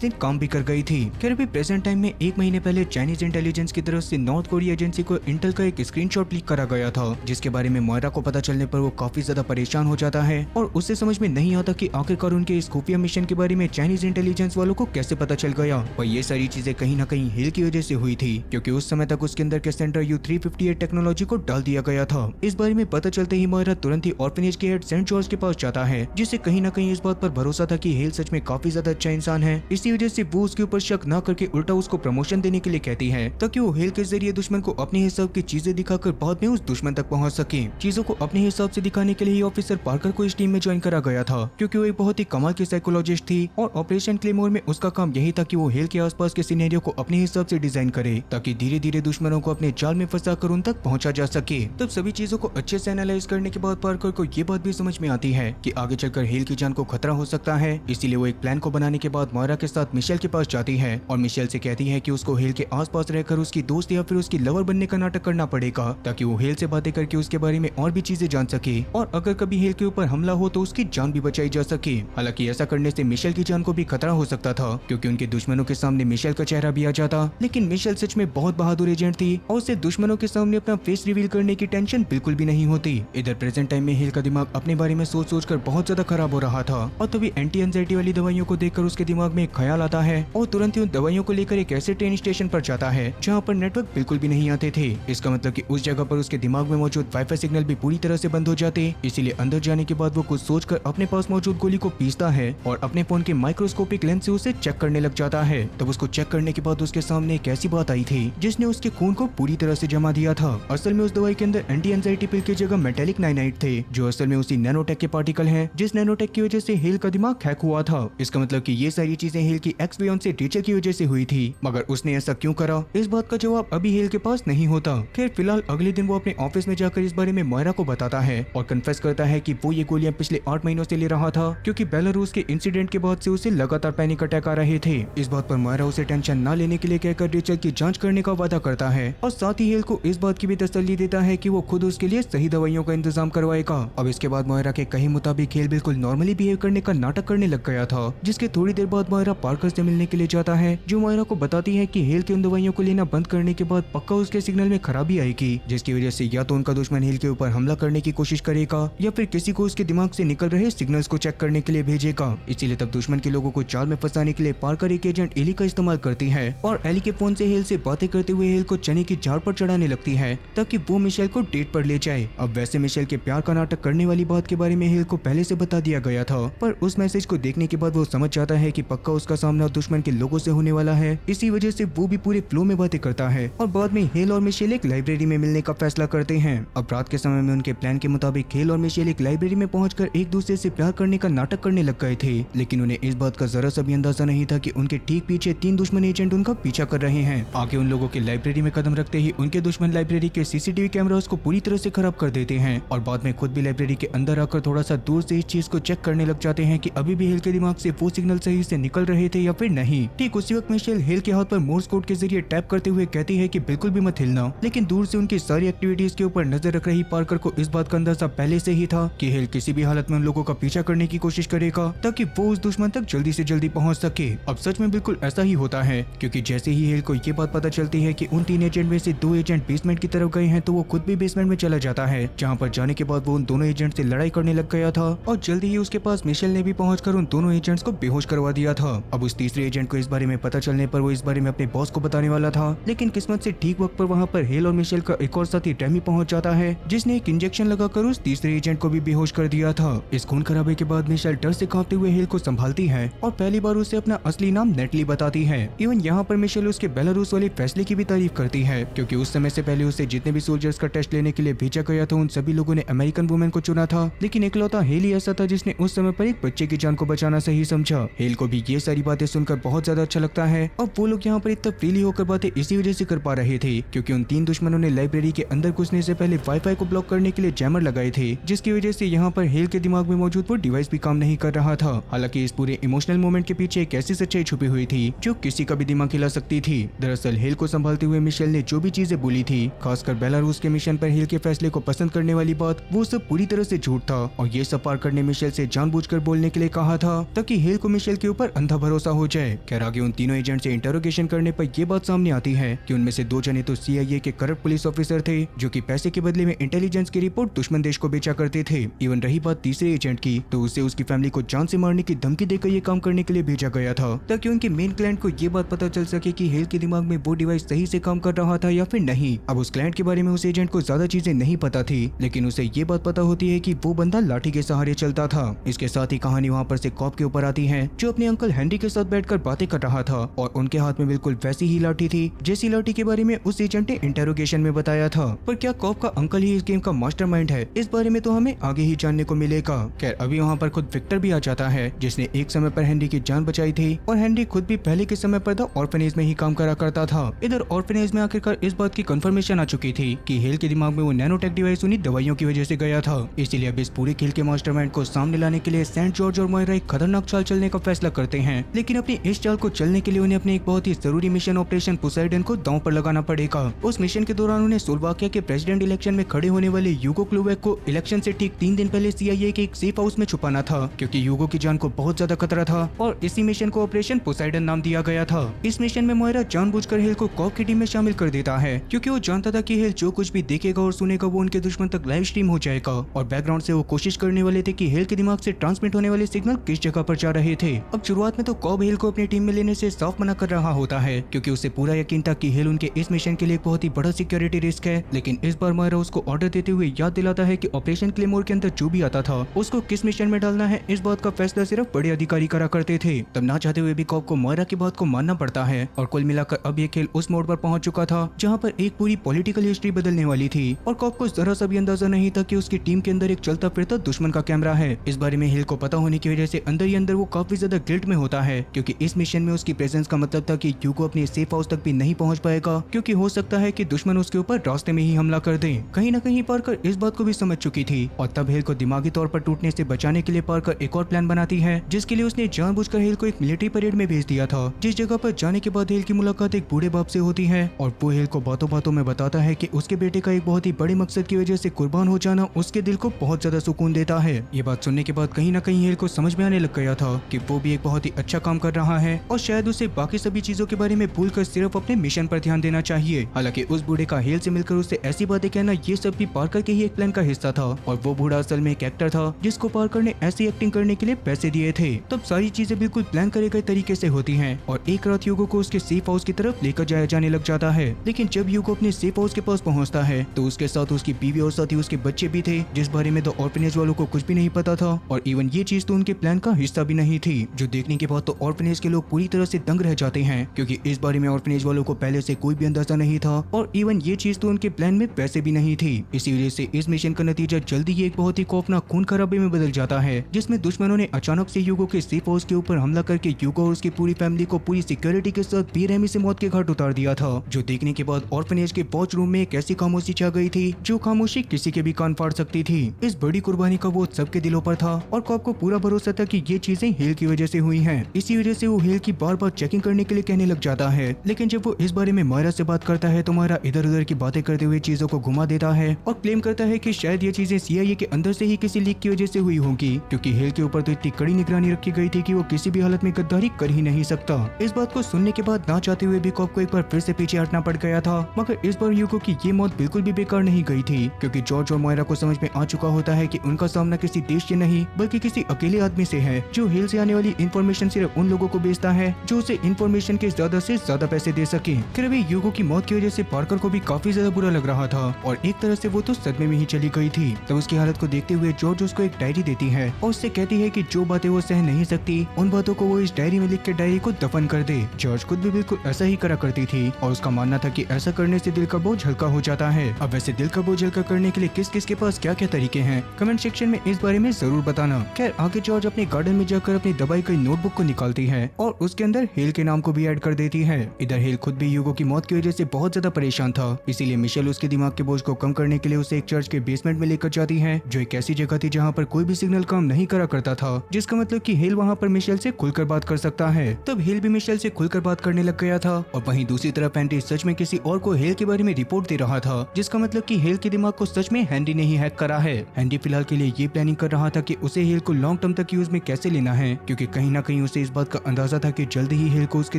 दिन काम भी कर गई थी। खैर अभी प्रेजेंट टाइम में 1 महीने पहले चाइनीज इंटेलिजेंस की तरफ से नॉर्थ कोरिया एजेंसी को इंटेल का एक स्क्रीनशॉट लीक करा गया था, जिसके बारे में मोयरा को पता चलने पर वो काफी ज्यादा परेशान हो जाता है और उससे समझ में नहीं आता कि आखिरकार उनके इस खुफिया मिशन के बारे में चाइनीज इंटेलिजेंस वालों को कैसे पता चल गया। और ये सारी चीजें कहीं ना कहीं हेल की वजह से हुई थी, क्योंकि उस समय तक उसके अंदर के सेंटर U-358 टेक्नोलॉजी को डाल दिया गया था। इस बारे में पता चलते ही मोयरा तुरंत ही ऑर्फनेज के हेड सेंट जॉर्ज के पास जाता है, जिससे कहीं ना कहीं इस बात पर भरोसा था कि हेल सच में काफी ज्यादा अच्छा इंसान है। इसी वजह से वो उसके ऊपर शक न करके उल्टा उसको प्रमोशन देने के लिए कहती है, ताकि वो हेल के जरिए दुश्मन को अपने हिसाब की चीजें दिखाकर बाद में उस दुश्मन तक पहुंच सके। चीजों को अपने हिसाब से दिखाने के लिए ऑफिसर पार्कर को इस टीम में ज्वाइन करा गया था, क्योंकि वो एक बहुत ही कमाल की साइकोलॉजिस्ट थी और ऑपरेशन क्लेमोर में उसका काम यही था कि वो हेल के आसपास के सिनेरियो को अपने हिसाब से डिजाइन करे, ताकि धीरे धीरे दुश्मनों को अपने जाल में फंसाकर उन तक पहुंचा जा सके। तब सभी चीजों को अच्छे से एनालाइज करने के बाद पार्कर को ये बात भी समझ में आती है कि आगे चलकर हेल की जान को खतरा हो सकता है। इसीलिए वो एक प्लान को बनाने के बाद मोयरा के साथ मिशेल के पास जाती है और मिशेल से कहती है कि उसको हेल के आसपास रहकर उसकी दोस्त या फिर उसकी लवर बनने का नाटक करना पड़ेगा, ताकि वो हेल से बातें करके उसके बारे में और भी चीजें जान सके और अगर कभी हेल के ऊपर हमला हो तो उसकी जान भी बचाई जा सके। हालांकि ऐसा करने से मिशेल की जान को भी खतरा हो सकता था, क्योंकि उनके दुश्मनों के सामने मिशेल का चेहरा भी आ जाता। लेकिन मिशेल सच में बहुत बहादुर एजेंट थी और उसे दुश्मनों के सामने अपना फेस रिवील करने की टेंशन बिल्कुल भी नहीं होती। इधर प्रेजेंट टाइम में हेल का दिमाग अपने बारे में सोच सोच कर बहुत ज्यादा खराब हो रहा था और तभी एंटी एंजाइटी वाली दवाइयों को देखकर उसके दिमाग में एक ख्याल आता है और तुरंत ही उन दवाइयों को लेकर एक ऐसे ट्रेन स्टेशन पर जाता है जहाँ पर नेटवर्क बिल्कुल भी नहीं आते थे। इसका मतलब कि उस जगह पर उसके दिमाग में मौजूद वाईफाई सिग्नल भी पूरी तरह से बंद हो जाते। इसीलिए अंदर जाने के बाद वो कुछ सोचकर अपने पास मौजूद गोली को पीसता है और अपने फोन के माइक्रोस्कोपिक लेंस से उसे चेक करने लग जाता है। तब उसको चेक करने के बाद उसके सामने एक ऐसी बात आई थी जिसने उसके खून को पूरी तरह से जमा दिया था। असल में उस दवाई के अंदर एंटी एंजाइटी पिल की जगह मेटेलिक नाइनाइड थे, जो असल में उसी नैनोटेक के पार्टिकल हैं, जिस नैनोटेक की वजह से हेल का दिमाग हैक हुआ था। इसका मतलब कि ये सारी चीजें हेल की एक्स फियांसे टीचर की वजह से हुई थी, मगर उसने ऐसा क्यों करा, इस बात का जवाब अभी हेल के पास नहीं होता। खैर फिलहाल अगले दिन वो अपने ऑफिस में जाकर इस बारे में मोयरा को बताता है और कन्फेस करता है कि वो ये गोलियां पिछले 8 महीनों से ले रहा था, क्योंकि बेलारूस के इंसिडेंट के बाद से उसे लगातार पैनिक अटैक आ रहे थे। इस बात पर मोयरा उसे टेंशन न लेने के लिए कहकर रेचल की जांच करने का वादा करता है और साथ ही हेल को इस बात की भी तसल्ली देता है कि वो खुद उसके लिए सही दवाइयों का इंतजाम करवाएगा। अब इसके बाद मोयरा के कहे मुताबिक हेल बिल्कुल नॉर्मली बिहेव करने का नाटक करने लग गया था, जिसके थोड़ी देर बाद मोयरा पार्कर से मिलने के लिए जाता है, जो मोयरा को बताती है कि हेल के उन दवाइयों को लेना बंद करने के बाद पक्का उसके सिग्नल में खराबी आएगी, जिसकी वजह से या तो उनका दुश्मन हेल के ऊपर हमला करने की कोशिश करेगा या फिर किसी को उसके दिमाग से निकल रहे सिग्नल्स को चेक करने के लिए भेजेगा। इसीलिए तब दुश्मन के लोगों को चाल में फंसाने के लिए पार्कर एक एजेंट एली का इस्तेमाल करती है और एली के फोन से हेल से बातें करते हुए हेल को चने की झाड़ पर चढ़ाने लगती है ताकि वो मिशेल को डेट पर ले जाए। अब वैसे मिशेल के प्यार का नाटक करने वाली बात के बारे में हेल को पहले से बता दिया गया था, पर उस मैसेज को देखने के बाद वो समझ जाता है कि पक्का उसका सामना दुश्मन के लोगों से होने वाला है। इसी वजह से वो भी पूरे फ्लो में बातें करता है और बाद में हेल और मिशेल एक लाइब्रेरी में मिलने का फैसला करते हैं। अब रात के समय में उनके प्लान के मुताबिक हेल और मिशेल एक लाइब्रेरी में पहुंचकर एक दूसरे से प्यार करने का नाटक करने लग गए थे, लेकिन उन्हें इस बात का जरा सा भी अंदाजा नहीं था कि उनके ठीक पीछे 3 दुश्मन एजेंट उनका पीछा कर रहे हैं। आगे उन लोगों के लाइब्रेरी में कदम रखते ही उनके दुश्मन लाइब्रेरी के सीसीटीवी कैमरास को पूरी तरह से खराब कर देते हैं और बाद में खुद भी लाइब्रेरी के अंदर आकर थोड़ा सा दूर से इस चीज को चेक करने लग जाते हैं कि अभी भी हेल के दिमाग से वो सिग्नल सही से निकल रहे थे या फिर नहीं। ठीक उसी वक्त मिशेल हेल के हाथ पर मोर्स कोड के जरिए टैप करते हुए कहती है कि बिल्कुल भी मत हिलना, लेकिन दूर से उनकी सारी एक्टिविटीज के ऊपर नजर रख रही पार्कर को इस बात का अंदाजा पहले से ही था कि हेल किसी भी हालत में उन लोगों का पीछा करने की कोशिश करेगा ताकि वो उस दुश्मन तक जल्दी से जल्दी पहुंच सके। अब सच में बिल्कुल ऐसा ही होता है, क्योंकि जैसे ही हेल को ये बात पता चलती है कि उन 3 एजेंट में से 2 एजेंट बेसमेंट की तरफ गए हैं, तो वो खुद भी बेसमेंट में चला जाता है, जहाँ पर जाने के बाद वो उन दोनों एजेंट से लड़ाई करने लग गया था और जल्दी ही उसके पास मिशेल ने भी पहुंचकर उन दोनों एजेंट्स को बेहोश करवा दिया था। अब उस तीसरे एजेंट को इस बारे में पता चलने पर वो इस बारे में अपने बॉस को बताने वाला था, लेकिन किस्मत से ठीक वक्त पर वहाँ पर हेल और मिशेल का एक और साथी टैमी पहुंच जाता है, जिसने एक इंजेक्शन लगाकर उस तीसरे एजेंट को भी बेहोश कर दिया था। इस खून खराबे के बाद मिशेल डर से कांपते हुए हेल को संभालती है और पहली बार उसे अपना असली नाम नेटली बताती है। इवन यहाँ पर मिशेल उसके बेलारूस वाले फैसले की भी तारीफ करती है, क्योंकि उस समय से पहले उसे जितने भी सोल्जर्स का टेस्ट लेने के लिए भेजा गया था उन सभी लोगों ने अमेरिकन वुमेन को चुना था, लेकिन इकलौता हेल ही ऐसा था जिसने उस समय पर एक बच्चे की जान को बचाना सही समझा। हेल को भी ये सारी बातें सुनकर बहुत ज्यादा अच्छा लगता है और वो लोग यहाँ पर इतना फ्रीली होकर बातें इसी वजह से कर पा रहे थे क्योंकि उन 3 दुश्मनों ने लाइब्रेरी के अंदर घुसने से पहले वाईफाई को ब्लॉक करने के लिए जैमर लगाए थे, जिसकी वजह से यहाँ पर हेल के दिमाग में मौजूद वो डिवाइस भी काम नहीं कर रहा था। हालांकि इस पूरे इमोशनल मोमेंट के पीछे एक ऐसी सच्चाई छुपी हुई थी जो किसी का भी दिमाग हिला सकती थी। दरअसल हेल को संभालते हुए मिशेल ने जो भी चीजें बोली थी, खासकर बेलारूस के मिशन पर हेल के फैसले को पसंद करने वाली बात, वो सब पूरी तरह से झूठ था और ये सब पार्कर ने मिशेल से जानबूझकर बोलने के लिए कहा था ताकि हेल को मिशेल के ऊपर अंधा भरोसा हो जाए। खैर आगे उन तीनों एजेंट से इंटरोगेशन करने पर यह बात सामने आती है कि उनमें से 2 जने तो CIA के करप्ट पुलिस ऑफिसर थे जो कि पैसे के बदले में इंटेलिजेंस की रिपोर्ट दुश्मन देश को बेचा करते थे। इवन रही बात तीसरे एजेंट की, तो उसे उसकी फैमिली को जान से मारने की धमकी देकर ये काम करने के लिए भेजा गया था ताकि उनके मेन क्लाइंट को ये बात पता चल सके कि हेल के दिमाग में वो डिवाइस सही से काम कर रहा था या फिर नहीं। अब उस क्लाइंट के बारे में उस एजेंट को ज्यादा चीजें नहीं पता थी, लेकिन उसे ये बात पता होती है कि वो बंदा लाठी के सहारे चलता था। इसके साथ ही कहानी वहाँ पर से कॉप के ऊपर आती है जो अपने अंकल हेनरी के साथ बैठकर बातें कर रहा था और उनके हाथ में बिल्कुल वैसी ही लाठी थी जैसी लाठी के बारे में उस एजेंट ने इंटेरोगेशन में बताया था। पर क्या कॉप का अंकल ही इस गेम का मास्टरमाइंड है, इस बारे में तो हमें आगे ही जानने को मिलेगा। खैर अभी वहाँ पर खुद विक्टर भी आ जाता है जिसने एक समय पर हेनरी की जान बचाई थी और हेनरी खुद भी पहले के समय पर द ऑर्फनेज में ही काम करा करता था। इधर ऑर्फनेज में आखिरकार इस बात की कंफर्मेशन आ चुकी थी कि हेल के दिमाग में वो नैनोटेक डिवाइस उन्हीं दवाइयों की वजह से गया था। इसीलिए अब इस पूरे खेल के मास्टरमाइंड को सामने लाने के लिए सेंट जॉर्ज और मोइरा एक खतरनाक चाल चलने का फैसला करते हैं, लेकिन अपनी इस चाल को चलने के लिए उन्हें अपने एक बहुत ही जरूरी मिशन ऑपरेशन पोसाइडन को दांव पर लगाना पड़ेगा। उस मिशन के दौरान उन्हें स्लोवाकिया के प्रेसिडेंट इलेक्शन में खड़े होने वाले यूगो क्लूवेक को इलेक्शन से ठीक 3 दिन पहले CIA के एक सेफ हाउस में छुपाना था क्योंकि यूगो की जान को बहुत ज्यादा खतरा था और इसी मिशन को ऑपरेशन पोसाइडन नाम दिया गया था। इस मिशन में मोइरा जानबूझकर हेल को कॉप की टीम में शामिल कर देता है क्योंकि वो जानता था कि हेल जो कुछ भी देखेगा और सुनेगा वो उनके दुश्मन तक लाइव स्ट्रीम हो जाएगा और बैकग्राउंड से वो कोशिश करने वाले थे कि हेल के दिमाग से ट्रांसमिट होने वाले सिग्नल किस जगह पर जा रहे थे। अब शुरुआत में तो कॉब हेल को अपनी टीम में लेने से साफ मना कर रहा होता है क्योंकि उसे पूरा यकीन था कि हेल उनके इस मिशन के लिए एक बहुत ही बड़ा सिक्योरिटी रिस्क है, लेकिन इस बार मोइरा उसको ऑर्डर देते हुए याद दिलाता है कि ऑपरेशन क्लेमोर के अंदर जो भी आता था उसको किस मिशन में डालना है, इस बात का फैसला सिर्फ बड़े अधिकारी करा करते थे। तब ना चाहते हुए भी कॉब को मोइरा की बात को मानना पड़ता है और कुल मिलाकर अब ये खेल उस मोड़ पर पहुंच चुका था जहां पर एक पूरी पॉलिटिकल हिस्ट्री बदलने वाली थी और कॉब को जरा सा भी अंदाजा नहीं था कि उसकी टीम के अंदर एक चलता फिरता दुश्मन का कैमरा है। इस बारे में हेल को पता होने की वजह से अंदर ही अंदर वो काफी ज्यादा गिल्ट में होता है क्योंकि इस मिशन में उसकी प्रेजेंस का मतलब था कि यूगो अपने सेफ हाउस तक भी नहीं पहुंच पाएगा क्योंकि हो सकता है कि दुश्मन उसके ऊपर रास्ते में ही हमला कर दे। कहीं न कहीं पार्कर इस बात को भी समझ चुकी थी और तब हेल को दिमागी तौर पर टूटने से बचाने के लिए पार्कर एक और प्लान बनाती है जिसके लिए उसने जानबूझकर हेल को एक मिलिट्री परेड में भेज दिया था, जिस जगह पर जाने के बाद हेल की मुलाकात एक बूढ़े बाप से होती है और वो हेल को बातों बातों में बताता है कि उसके बेटे का एक बहुत ही बड़े मकसद की वजह से कुर्बान हो जाना उसके दिल को बहुत ज्यादा सुकून देता है। ये बात सुनने के बाद कहीं न कहीं हेल को समझ में आने लग गया था कि वो भी एक बहुत ही अच्छा काम कर रहा है और शायद उसे बाकी सभी चीजों के बारे में भूलकर सिर्फ अपने मिशन पर ध्यान देना चाहिए। हालांकि उस बूढ़े का हेल से मिलकर उससे ऐसी बातें कहना ये सब भी पार्कर के ही एक प्लान का हिस्सा था और वो बूढ़ा असल में एक एक्टर था जिसको पार्कर ने ऐसी एक्टिंग करने के लिए पैसे दिए थे। तब सारी चीजें बिल्कुल प्लान करे गए तरीके से होती हैं और एक रात यूगो को उसके सेफ हाउस की तरफ लेकर जाया जाने लग जाता है, लेकिन जब यूगो अपने सेफ हाउस के पास पहुंचता है तो उसके साथ उसकी बीवी और साथ ही उसके बच्चे भी थे जिस बारे में तो ऑर्फनेज वालों को कुछ भी नहीं पता था और इवन ये चीज तो उनके प्लान का हिस्सा भी नहीं थी। जो देखने के बाद तो ऑर्फनेज के लोग पूरी तरह से दंग रह जाते हैं क्योंकि इस बारे में ऑर्फनेज वालों को पहले से कोई भी अंदाजा नहीं था और इवन ये चीज तो उनके प्लान में वैसे भी नहीं थी। इसी वजह से इस मिशन का नतीजा जल्दी ही एक बहुत ही खौफनाक खून खराबे में बदल जाता है जिसमें दुश्मनों ने अचानक से यूगो के सेफ हाउस के ऊपर हमला करके यूगो और उसकी पूरी फैमिली को पूरी सिक्योरिटी के साथ बेरहमी से मौत के घाट उतार दिया था। जो देखने के बाद ऑर्फनेज के वॉच रूम में एक ऐसी खामोशी छा गई थी जो खामोशी किसी के भी कान फाड़ सकती थी। इस बड़ी कुर्बानी का बोझ सबके दिलों पर था और कॉब को पूरा भरोसा था कि ये चीजें हेल की वजह से हुई हैं। इसी वजह से वो हेल की बार बार चेकिंग करने के लिए कहने लग जाता है, लेकिन जब वो इस बारे में मोइरा से बात करता है तो मोइरा इधर उधर की बातें करते हुए चीजों को घुमा देता है और क्लेम करता है कि शायद ये चीजें CIA के अंदर से ही किसी लीक की वजह से हुई होगी क्योंकि हेल के ऊपर तो इतनी कड़ी निगरानी रखी गई थी कि वो किसी भी हालत में गद्दारी कर ही नहीं सकता। इस बात को सुनने के बाद ना चाहते हुए भी कॉब को एक बार फिर से पीछे हटना पड़ गया था, मगर इस बार यूगो की ये मौत बिल्कुल भी बेकार नहीं गई थी क्योंकि जॉर्ज और मोइरा को समझ में आ चुका होता है कि उनका सामना किसी देश से नहीं बल्कि किसी अकेले आदमी से है जो हेल से आने वाली इन्फॉर्मेशन सिर्फ उन लोगों को बेचता है जो उसे इन्फॉर्मेशन के ज्यादा से ज्यादा पैसे दे सके। फिर अभी यूगो की मौत की वजह से पार्कर को भी काफी ज्यादा बुरा लग रहा था और एक तरह से वो तो सदमे में ही चली गई थी। तब उसकी हालत को देखते हुए जॉर्ज उसको एक डायरी देती है और उससे कहती है कि जो बातें वो सह नहीं सकती उन बातों को वो इस डायरी में लिख के डायरी को दफन कर दे। जॉर्ज खुद भी बिल्कुल ऐसा ही करा करती थी और उसका मानना था कि ऐसा करने से दिल का बोझ हल्का हो जाता है। अब वैसे दिल का बोझ हल्का करने के लिए किस किस के पास क्या क्या तरीके हैं कमेंट सेक्शन में इस बारे में जरूर बताना। खैर आगे जॉर्ज अपने गार्डन में जाकर अपनी दबाई गई नोटबुक को निकालती है और उसके अंदर हेल के नाम को भी ऐड कर देती है। इधर हेल खुद भी यूगो की मौत की वजह से बहुत ज्यादा परेशान था, इसीलिए मिशेल उसके दिमाग के बोझ को कम करने के लिए उसे एक चर्च के बेसमेंट में लेकर जाती है जो एक ऐसी जगह थी जहाँ पर कोई भी सिग्नल काम नहीं करा करता था, जिसका मतलब कि हेल वहाँ पर मिशेल से खुलकर बात कर सकता है। तब हेल भी मिशेल से खुलकर बात करने लग गया था और वहीं दूसरी तरफ हेनरी सच में किसी और को हेल के बारे में रिपोर्ट दे रहा था, जिसका मतलब कि हेल के दिमाग को सच में हेनरी ने ही हैक करा है। हेनरी फिलहाल के लिए ये प्लानिंग कर रहा था कि उसे हेल को लॉन्ग टर्म तक यूज में कैसे लेना है, क्योंकि कहीं ना कहीं उसे इस बात का अंदाजा था कि जल्द ही हेल को उसके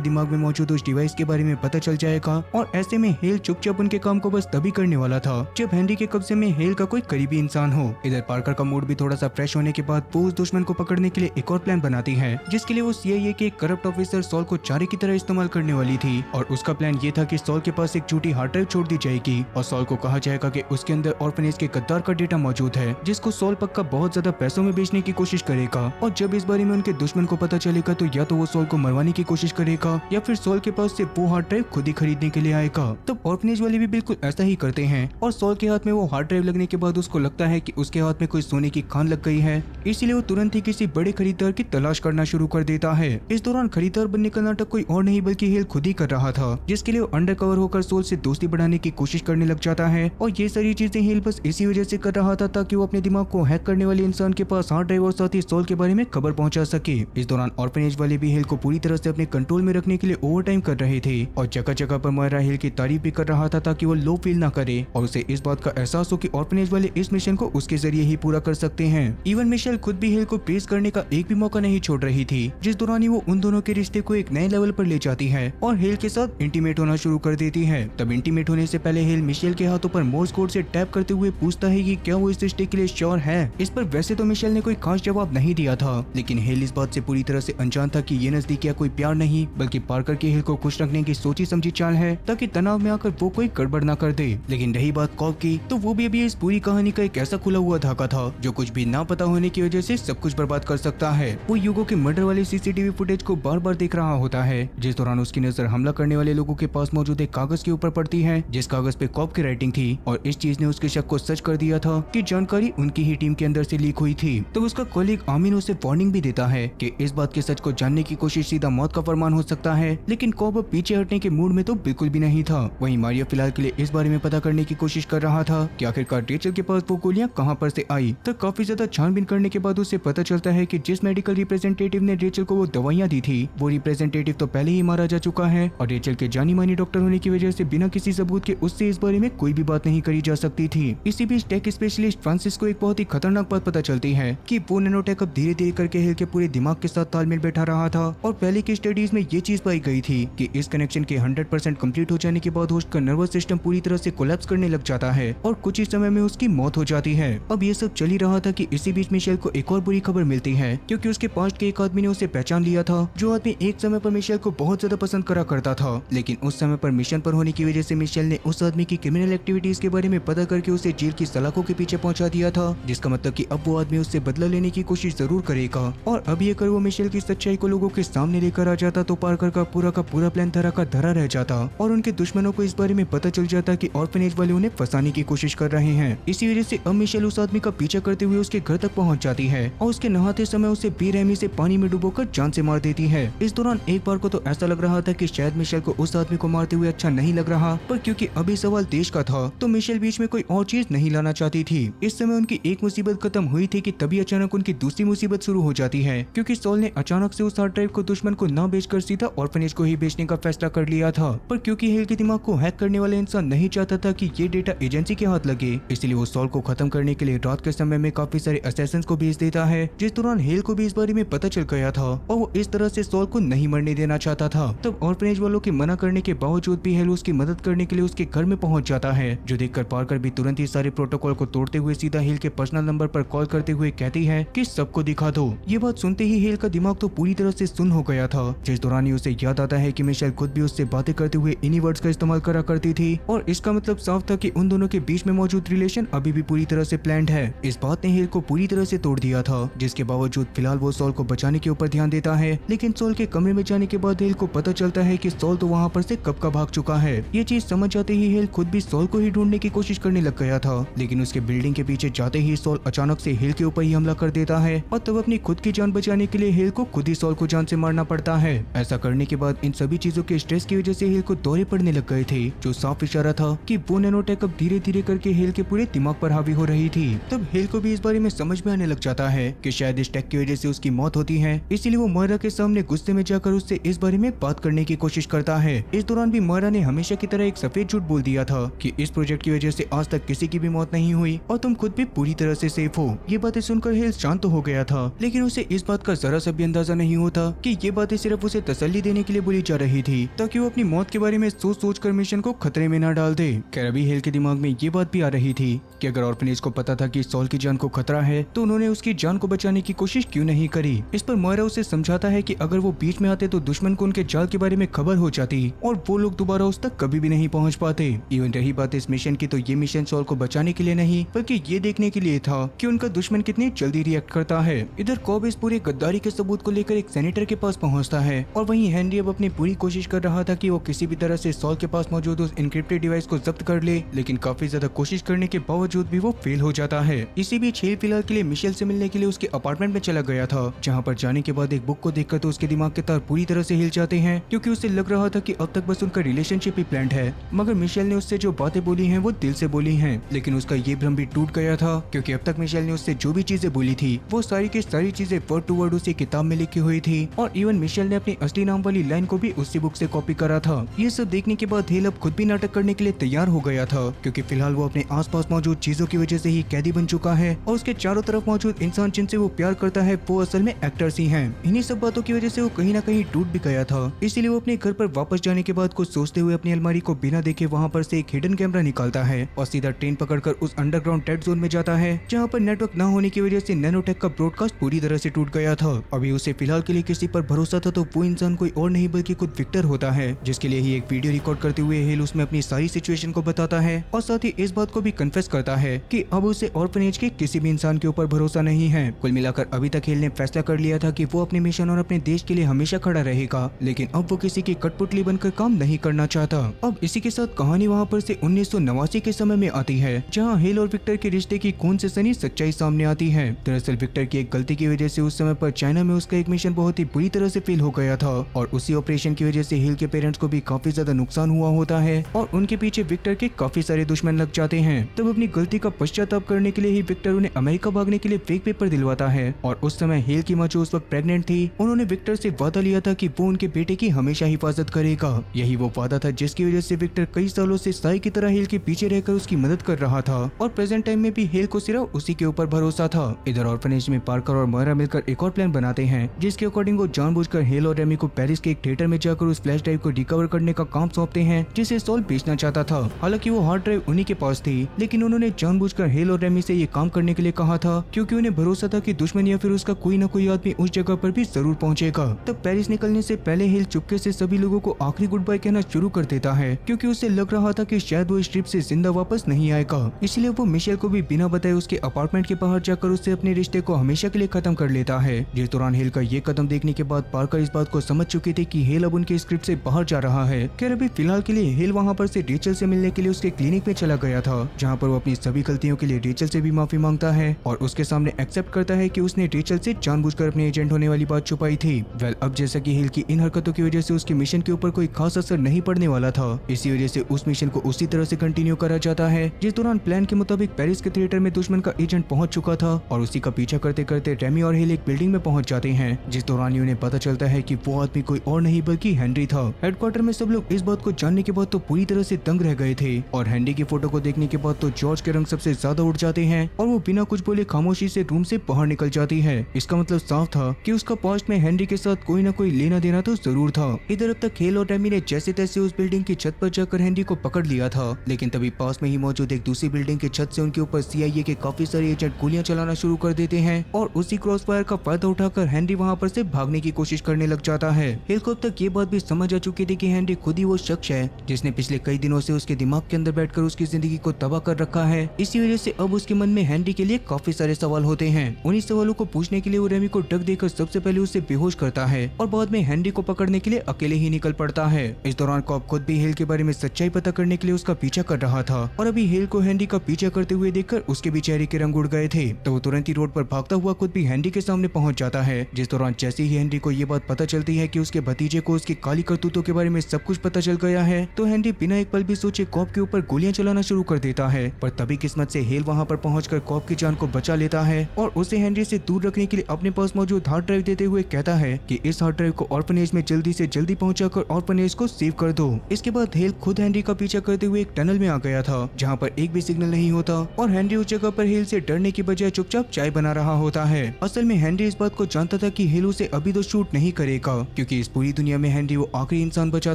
दिमाग में मौजूद उस डिवाइस के बारे में पता चल जाएगा। और ऐसे में हेल चुपचाप उनके काम को बस तभी करने वाला था जब हेनरी के कब्जे में हेल का कोई करीबी इंसान हो। इधर पार्कर का मूड भी थोड़ा सा फ्रेश होने के बाद वो उस दुश्मन को पकड़ने के लिए एक और प्लान बनाती है, जिसके लिए वो CIA के एक करप्ट ऑफिसर सॉल को चारे की तरह इस्तेमाल करने वाली थी। और उसका प्लान ये था कि सॉल के पास एक झूठी हार्ड ड्राइव छोड़ दी जाएगी और सॉल को कहा जाएगा कि उसके अंदर ऑर्फनेज के गद्दार का डेटा मौजूद है, जिसको सॉल पक्का बहुत ज्यादा पैसों में बेचने की कोशिश करेगा। और जब इस बारे में उनके दुश्मन को पता चलेगा तो या तो वो सॉल को मरवाने की कोशिश करेगा या फिर सॉल के पास से वो हार्ड ड्राइव खुद ही खरीदने के लिए आएगा। तब ऑर्फनेज वाले भी बिल्कुल ऐसा ही करते हैं और सॉल के हाथ में वो हार्ड ड्राइव लगने के बाद उसको लगता है कि उसके हाथ में कोई सोने की खान लग गई है, इसलिए वो तुरंत ही किसी बड़े खरीदार की तलाश करना शुरू कर देता है। इस दौरान खरीदार बनने का नाटक कोई और नहीं बल्कि हेल खुद ही कर रहा था, जिसके लिए वो अंडर कवर होकर सोल से दोस्ती बढ़ाने की कोशिश करने लग जाता है। और ये सारी चीजें हेल बस इसी वजह से कर रहा था ताकि वो अपने दिमाग को हैक करने वाले इंसान के पास हार्ड ड्राइव और साथ ही सॉल के बारे में खबर पहुंचा सके। इस दौरान ऑर्फनेज वाले भी हेल को पूरी तरह से अपने कंट्रोल में रखने के लिए ओवर टाइम कर रहे थे और जगह जगह पर मोयरा हेल की तारीफ भी कर रहा था ताकि वो लो फील ना करे और उसे इस बात का एहसास हो कि ऑर्फनेज वाले इस मिशन को उसके जरिए ही पूरा कर सकते हैं। इवन मिशेल खुद भी हेल को प्रेज करने का एक भी मौका नहीं छोड़ रही थी, जिस दौरान ही वो उन दोनों के रिश्ते को एक नए लेवल पर ले जाती है और हेल के साथ इंटीमेट होना शुरू कर देती है। तब इंटीमेट होने से पहले हेल मिशेल के हाथों पर मोर्स कोड से टैप करते हुए पूछता है कि क्या वो इस रिश्ते के लिए श्योर है। इस पर वैसे तो मिशेल ने कोई खास जवाब नहीं दिया था, लेकिन हेल इस बात से पूरी तरह से अनजान था कि ये नजदीकियां कोई प्यार नहीं बल्कि पार्कर के हेल को खुश रखने की सोची समझी चाल है ताकि तनाव में आकर वो कोई गड़बड़ ना कर दे। लेकिन रही बात कॉब की, तो वो भी अभी इस पूरी कहानी का एक ऐसा खुला हुआ धागा था जो कुछ भी ना पता होने की वजह से सब कुछ बर्बाद कर सकता है। वो यूगो के मर्डर वाले CCTV फुटेज को बार बार देख रहा होता है, जिस दौरान उसकी नजर हमला करने वाले लोगों के पास मौजूद एक कागज के ऊपर पड़ती है, जिस कागज पे कॉब की राइटिंग थी और इस चीज ने उसके शक को सच कर दिया था कि जानकारी उनकी ही टीम के अंदर से लीक हुई थी। तो उसका कॉलीग आमिन उसे वार्निंग भी देता है कि इस बात के सच को जानने की कोशिश सीधा मौत का फरमान हो सकता है, लेकिन कॉब अब पीछे हटने के मूड में तो बिल्कुल भी नहीं था। वहीं मारिया फिलहाल के लिए इस बारे में पता करने की कोशिश कर रहा था कि आखिरकार रेचल के पास वो गोलियां कहां पर से आई। तो काफी ज्यादा छानबीन करने के बाद उसे पता चलता है कि जिस मेडिकल रिप्रेजेंटेटिव ने रेचल को वो दवाइयां दी थी वो रिप्रेजेंटेटिव तो पहले ही मारा जा चुका है और रेचल के जानी मानी डॉक्टर होने की वजह से बिना किसी सबूत के उससे इस बारे में कोई भी बात नहीं करी जा सकती थी। इसी बीच टेक स्पेशलिस्ट फ्रांसिस को एक बहुत ही खतरनाक बात पता चलती है कि वो नैनोटेक अब धीरे धीरे करके हेल के पूरे दिमाग के साथ तालमेल बैठा रहा था और पहले की स्टडीज में ये चीज पाई गई थी कि इस कनेक्शन के 100% कंप्लीट हो जाने के बाद होस्ट का नर्वस सिस्टम पूरी तरह से कोलैप्स करने लग जाता है और कुछ ही समय में उसकी मौत हो जाती है। अब ये सब चल ही रहा था कि इसी बीच मिशेल को एक और बुरी खबर मिलती है, क्योंकि उसके पास्ट के एक आदमी ने उसे पहचान लिया था, जो आदमी एक समय पर मिशेल को बहुत ज्यादा पसंद करा करता था, लेकिन उस समय पर मिशन पर होने की वजह से मिशेल ने उस आदमी की क्रिमिनल एक्टिविटीज के बारे में पता करके उसे जेल की सलाखों के पीछे पहुंचा दिया था, जिसका मतलब कि अब वो आदमी उससे बदला लेने की कोशिश जरूर करेगा। और अभी अगर वो मिशेल की सच्चाई को लोगों के सामने लेकर आ जाता तो पार्कर का पूरा प्लान धरा का धरा रह जाता और उनके दुश्मनों को इस बारे में पता चल जाता कि ऑर्फनेज वाले उन्हें फंसाने की कोशिश कर रहे हैं। इसी वजह से अब मिशेल उस आदमी का पीछा करते हुए उसके घर तक पहुंच जाती है और उसके नहाते समय उसे बेरहमी से पानी में डुबोकर जान से मार देती है। इस दौरान एक बार को तो ऐसा लग रहा था कि शायद मिशेल को उस आदमी को मारते हुए अच्छा नहीं लग रहा, पर क्योंकि अभी सवाल देश का था तो मिशेल बीच में कोई और चीज नहीं लाना चाहती थी। इस समय उनकी एक मुसीबत खत्म हुई थी कि तभी अचानक उनकी दूसरी मुसीबत शुरू हो जाती है, क्योंकि सॉल ने अचानक से उस हार्ड ड्राइव को दुश्मन को न बेचकर सीधा ऑर्फनेज को ही बेचने का फैसला कर लिया था। पर क्योंकि हेल के दिमाग को हैक करने वाले इंसान नहीं चाहता था कि ये डेटा एजेंसी के हाथ लगे, इसलिए वो सॉल को खत्म करने के लिए रात के समय में काफी सारे असैसिन्स को भेज देता है, जिस दौरान हेल को भी इस बारे में पता चल गया था और वो इस तरह से सॉल को नहीं मरने देना चाहता था। तब ऑर्फनेज वालों के मना करने के बावजूद भी हेल उसकी मदद करने के लिए उसके घर में पहुंच जाता है, जो देखकर पार्कर भी तुरंत ही सारे प्रोटोकॉल को तोड़ते हुए सीधा हेल के पर्सनल नंबर पर कॉल करते हुए कहती है कि सबको दिखा दो। ये बात सुनते ही हेल का दिमाग तो पूरी तरह से सुन्न हो गया था, जिस दौरान ही उसे याद आता है कि मिशेल खुद भी उससे बातें करते हुए इन्हीं वर्ड्स का इस्तेमाल करा करती थी और इसका मतलब साफ था कि उन दोनों के बीच में मौजूद रिलेशन अभी भी पूरी तरह से प्लान्ड है। इस बात ने हेल को पूरी तरह से तोड़ दिया था, जिसके बावजूद फिलहाल वो सॉल को बचाने के ऊपर ध्यान देता है, लेकिन सॉल के कमरे में जाने के बाद हेल को पता चलता है कि सॉल तो वहाँ पर से कब का भाग चुका है। ये चीज समझ जाते ही हेल खुद भी सॉल को ही ढूंढने की कोशिश करने लग गया था, लेकिन उसके बिल्डिंग के पीछे जाते ही सॉल अचानक से हेल के ऊपर ही हमला कर देता है और तब अपनी खुद की जान बचाने के लिए हेल को खुद ही सॉल को जान से मारना पड़ता है। ऐसा करने के बाद इन सभी चीजों के स्ट्रेस की वजह से हेल को दौरे पड़ने लग गए थे, जो साफ इशारा था कि वो नैनोटेक अब धीरे धीरे करके हेल के पूरे दिमाग पर हावी हो रही थी। तब हेल को भी इस बारे में समझ में आने लग जाता है कि शायद इस टेक की वजह से उसकी मौत होती है, इसीलिए वो मोयरा के सामने गुस्से में जाकर उससे इस बारे में बात करने की कोशिश करता है। इस दौरान भी मोयरा ने हमेशा की तरह एक सफेद झूठ बोल दिया था कि इस प्रोजेक्ट की वजह से आज तक किसी की भी मौत नहीं हुई और तुम खुद भी पूरी तरह से सेफ हो। ये बातें सुनकर हेल शांत हो गया था, लेकिन उसे इस बात का जरा सा भी अंदाजा नहीं होता कि ये बातें सिर्फ उसे तसल्ली देने के लिए बोली जा रही थी, ताकि वो अपनी मौत के बारे में सोच कर मिशन को खतरे में न डाल दे। खैर अभी हेल के दिमाग में ये बात भी आ रही थी कि अगर ऑर्फनेज को पता था कि सॉल की जान को खतरा है, तो उन्होंने उसकी जान को बचाने की कोशिश क्यों नहीं करी। इस पर मोयरा उसे समझाता है कि अगर वो बीच में आते तो दुश्मन को उनके जाल के बारे में खबर हो जाती और वो लोग दोबारा उस तक कभी भी नहीं पहुंच पाते। इवन रही बात इस मिशन की, तो ये मिशन सॉल को बचाने के लिए नहीं बल्कि ये देखने के लिए था कि उनका दुश्मन कितनी जल्दी रिएक्ट करता है। इधर कॉब इस पूरे गद्दारी के सबूत को लेकर एक सेनेटर के पास पहुंचता है और वहीं हेनरी अब अपनी पूरी कोशिश कर रहा था कि वो किसी भी तरह से सॉल के पास मौजूद उस इनक्रिप्टेड डिवाइस को जब्त कर ले, लेकिन काफी ज्यादा कोशिश करने के बावजूद भी वो फेल हो जाता है। इसी बीच हेल फिलहाल के लिए मिशेल से मिलने के लिए उसके अपार्टमेंट में चला गया था, जहाँ पर जाने के बाद एक बुक को देखकर तो उसके दिमाग के तार पूरी तरह से हिल जाते हैं, क्योंकि उसे लग रहा था कि अब तक बस उनका रिलेशनशिप ही प्लान्ड है। मगर मिशेल ने उससे जो बातें बोली हैं वो दिल से बोली हैं, लेकिन उसका ये भ्रम भी टूट गया था, क्योंकि अब तक मिशेल ने उससे जो भी चीजें बोली थी वो सारी की सारी चीजें वर्ड टू वर्ड उसी किताब में लिखी हुई थी, और इवन मिशेल ने अपनी असली नाम वाली लाइन को भी उसी बुक से कॉपी करा था। ये सब देखने के बाद हेल अब खुद भी नाटक करने के लिए तैयार हो गया था, क्योंकि फिलहाल वो अपने आसपास मौजूद चीजों की वजह से ही कैदी बन चुका है और उसके चारों तरफ मौजूद इंसान जिनसे वो प्यार करता है वो असल में एक्टर्स ही हैं। इन्हीं सब बातों की वजह से वो कहीं ना कहीं टूट भी गया था। इसीलिए वो अपने घर पर वापस जाने के बाद कुछ सोचते हुए अपनी अलमारी को बिना देखे वहाँ पर से एक हिडन कैमरा निकालता है और सीधा ट्रेन पकड़कर उस अंडरग्राउंड डेड जोन में जाता है, जहाँ पर नेटवर्क न होने की वजह से नैनोटेक का ब्रॉडकास्ट पूरी तरह से टूट गया था। अभी उसे फिलहाल के लिए किसी पर भरोसा था तो वो इंसान कोई और नहीं बल्कि खुद विक्टर होता है, जिसके लिए ही एक वीडियो रिकॉर्ड करते हुए हेल उसमें अपनी सारी सिचुएशन को बताता है और साथ ही इस बात को भी कन्फेस करता है कि अब उसे ऑर्फनेज के किसी भी इंसान के ऊपर भरोसा नहीं है। कुल मिलाकर अभी तक हेल ने फैसला कर लिया था कि वो अपने मिशन और अपने देश के लिए हमेशा खड़ा रहेगा, लेकिन अब वो किसी की कठपुतली बनकर काम नहीं करना चाहता। अब इसी के साथ कहानी वहाँ पर से 1989 के समय में आती है, जहाँ हेल और विक्टर के रिश्ते की खून से सनी सच्चाई सामने आती है। दरअसल विक्टर की एक गलती की वजह से उस समय पर चाइना में उसका एक मिशन बहुत ही बुरी तरह से फेल हो गया था और उसी ऑपरेशन की वजह से हेल के पेरेंट्स को भी काफी ज्यादा नुकसान हुआ होता है और उनके पीछे विक्टर के काफी सारे दुश्मन लग जाते हैं। तब अपनी गलती का पश्चाताप करने के लिए ही विक्टर उन्हें अमेरिका भागने के लिए फेक पेपर दिलवाता है और उस समय हेल की माँ जो उस वक्त प्रेग्नेंट थी, उन्होंने विक्टर से वादा लिया था कि वो उनके बेटे की हमेशा हिफाजत करेगा। यही वो वादा था जिसकी वजह से विक्टर कई सालों से साई की तरह हेल के पीछे रहकर उसकी मदद कर रहा था और प्रेजेंट टाइम में भी हेल को सिर्फ उसी के ऊपर भरोसा था। इधर ऑर्फनेज में पार्कर और मोयरा मिलकर एक और प्लान बनाते हैं, जिसके अकॉर्डिंग वो जानबूझकर हेल और रेमी को पेरिस के एक थिएटर में जाकर उस फ्लैश ड्राइव को रिकवर करने का काम सौंपते हैं, जिसे सॉल बेचना चाहता था। हालांकि वो हार्ड ड्राइव उन्हीं के पास थी, लेकिन उन्होंने जानबूझकर हेल और रेमी से ये काम करने के लिए कहा था, क्योंकि उन्हें भरोसा था कि दुश्मन या फिर उसका कोई न कोई आदमी उस जगह पर भी जरूर पहुंचेगा। तब पेरिस निकलने से पहले हेल चुपके से सभी लोगों को आखिरी गुड बाय कहना शुरू कर देता है, क्योंकि उसे लग रहा था कि शायद वो इस ट्रिप से जिंदा वापस नहीं आएगा। इसलिए वो मिशेल को भी बिना बताए उसके अपार्टमेंट के बाहर जाकर उससे अपने रिश्ते को हमेशा के लिए खत्म कर लेता है। जिस दौरान हेल का ये कदम देखने के बाद पार्कर इस बात को समझ चुकी थी कि हेल अब उनके स्क्रिप्ट से बाहर जा रहा है। खैर अभी फिलहाल के लिए हेल वहाँ पर से रेचल से मिलने के लिए उसके क्लिनिक में चला गया था, जहाँ पर वो अपनी सभी गलतियों के लिए रेचल से भी माफी मांगता है और उसके सामने एक्सेप्ट करता है कि उसने रेचल से जानबूझकर अपने एजेंट होने वाली बात छुपाई थी। वेल अब जैसा कि हेल की इन हरकतों की वजह से उसके मिशन के ऊपर कोई खास असर नहीं पड़ने वाला था, इसी वजह से उस मिशन को उसी तरह से कंटिन्यू करा जाता है। जिस दौरान प्लान के मुताबिक पेरिस के थिएटर में दुश्मन का एजेंट पहुंच चुका था और उसी का पीछा करते करते रेमी और हेल एक बिल्डिंग में पहुंच जाते हैं, जिस दौरान उन्हें पता चलता है कि वो आदमी कोई और नहीं बल्कि हेनरी था। हेडक्वार्टर में सब लोग इस बात को जानने के बाद तो पूरी तरह से दंग रह गए थे और हेनरी की फोटो को देखने के बाद तो जॉर्ज के रंग सबसे ज्यादा उड़ जाते हैं और वो बिना कुछ बोले खामोशी से रूम से बाहर निकल जाती है। इसका मतलब साफ था कि उसका पास्ट में हेनरी के साथ कोई न कोई लेना देना तो जरूर था। इधर अब तक हेल और रेमी ने जैसे तैसे उस बिल्डिंग की छत पर जाकर हेनरी को पकड़ लिया था, लेकिन तभी पास में ही मौजूद एक दूसरी बिल्डिंग की छत से उनके ऊपर CIA के काफी सारे एजेंट गोलियां चलाना शुरू कर देते हैं और उसी क्रॉस फायर का फायदा उठाकर हेनरी वहां पर से भागने की कोशिश करने लग जाता है। हेल को अब तक ये बात भी समझ आ चुकी थी कि हेनरी खुद ही वो शख्स है जिसने पिछले कई दिनों से उसके दिमाग के अंदर बैठकर उसकी जिंदगी को तबाह कर रखा है। इसी वजह से अब उसके मन में हेनरी के लिए काफी सारे सवाल होते हैं। उन्हीं सवालों को पूछने के लिए वो रेमी को ड्रग देकर सबसे पहले उसे बेहोश करता है और बाद में हेनरी को पकड़ने के लिए अकेले ही निकल पड़ता है। इस दौरान कॉप खुद भी हेल के बारे में सच्चाई पता करने के लिए उसका पीछा कर रहा था और अभी हेल को हेनरी का पीछा करते हुए देखकर उसके भी चेहरे के रंग उड़ गए थे, तो वो तुरंत ही रोड पर भागता हुआ खुद भी हेनरी के सामने पहुंच जाता है। जिस दौरान जैसे ही हेनरी को ये बात पता चलती है कि उसके भतीजे को उसकी काली करतूतों के बारे में सब कुछ पता चल गया है, तो हेनरी बिना एक पल भी सोचे कॉप के ऊपर गोलियां चलाना शुरू कर देता है। पर तभी किस्मत से हेल वहां पर पहुंचकर कॉप की जान को बचा लेता है और उसे हेनरी से दूर रखने के लिए अपने पास मौजूद हार्ड ड्राइव देते हुए कहता है कि इस हार्ड ड्राइव को ऑर्फनेज में जल्दी से जल्दी पहुंचाकर ऑर्फनेज को सेव कर दो। इसके बाद हेल खुद हेनरी का पीछा करते हुए एक टनल में आ गया था, जहाँ पर एक भी सिग्नल नहीं होता और हेनरी उस जगह पर हेल से डरने की बजाय चुपचाप चाय बना रहा होता है। असल में हेनरी इस बात को जानता था कि हेल उसे अभी तो शूट नहीं करेगा, क्योंकि इस पूरी दुनिया में हेनरी वो आखिरी इंसान बचा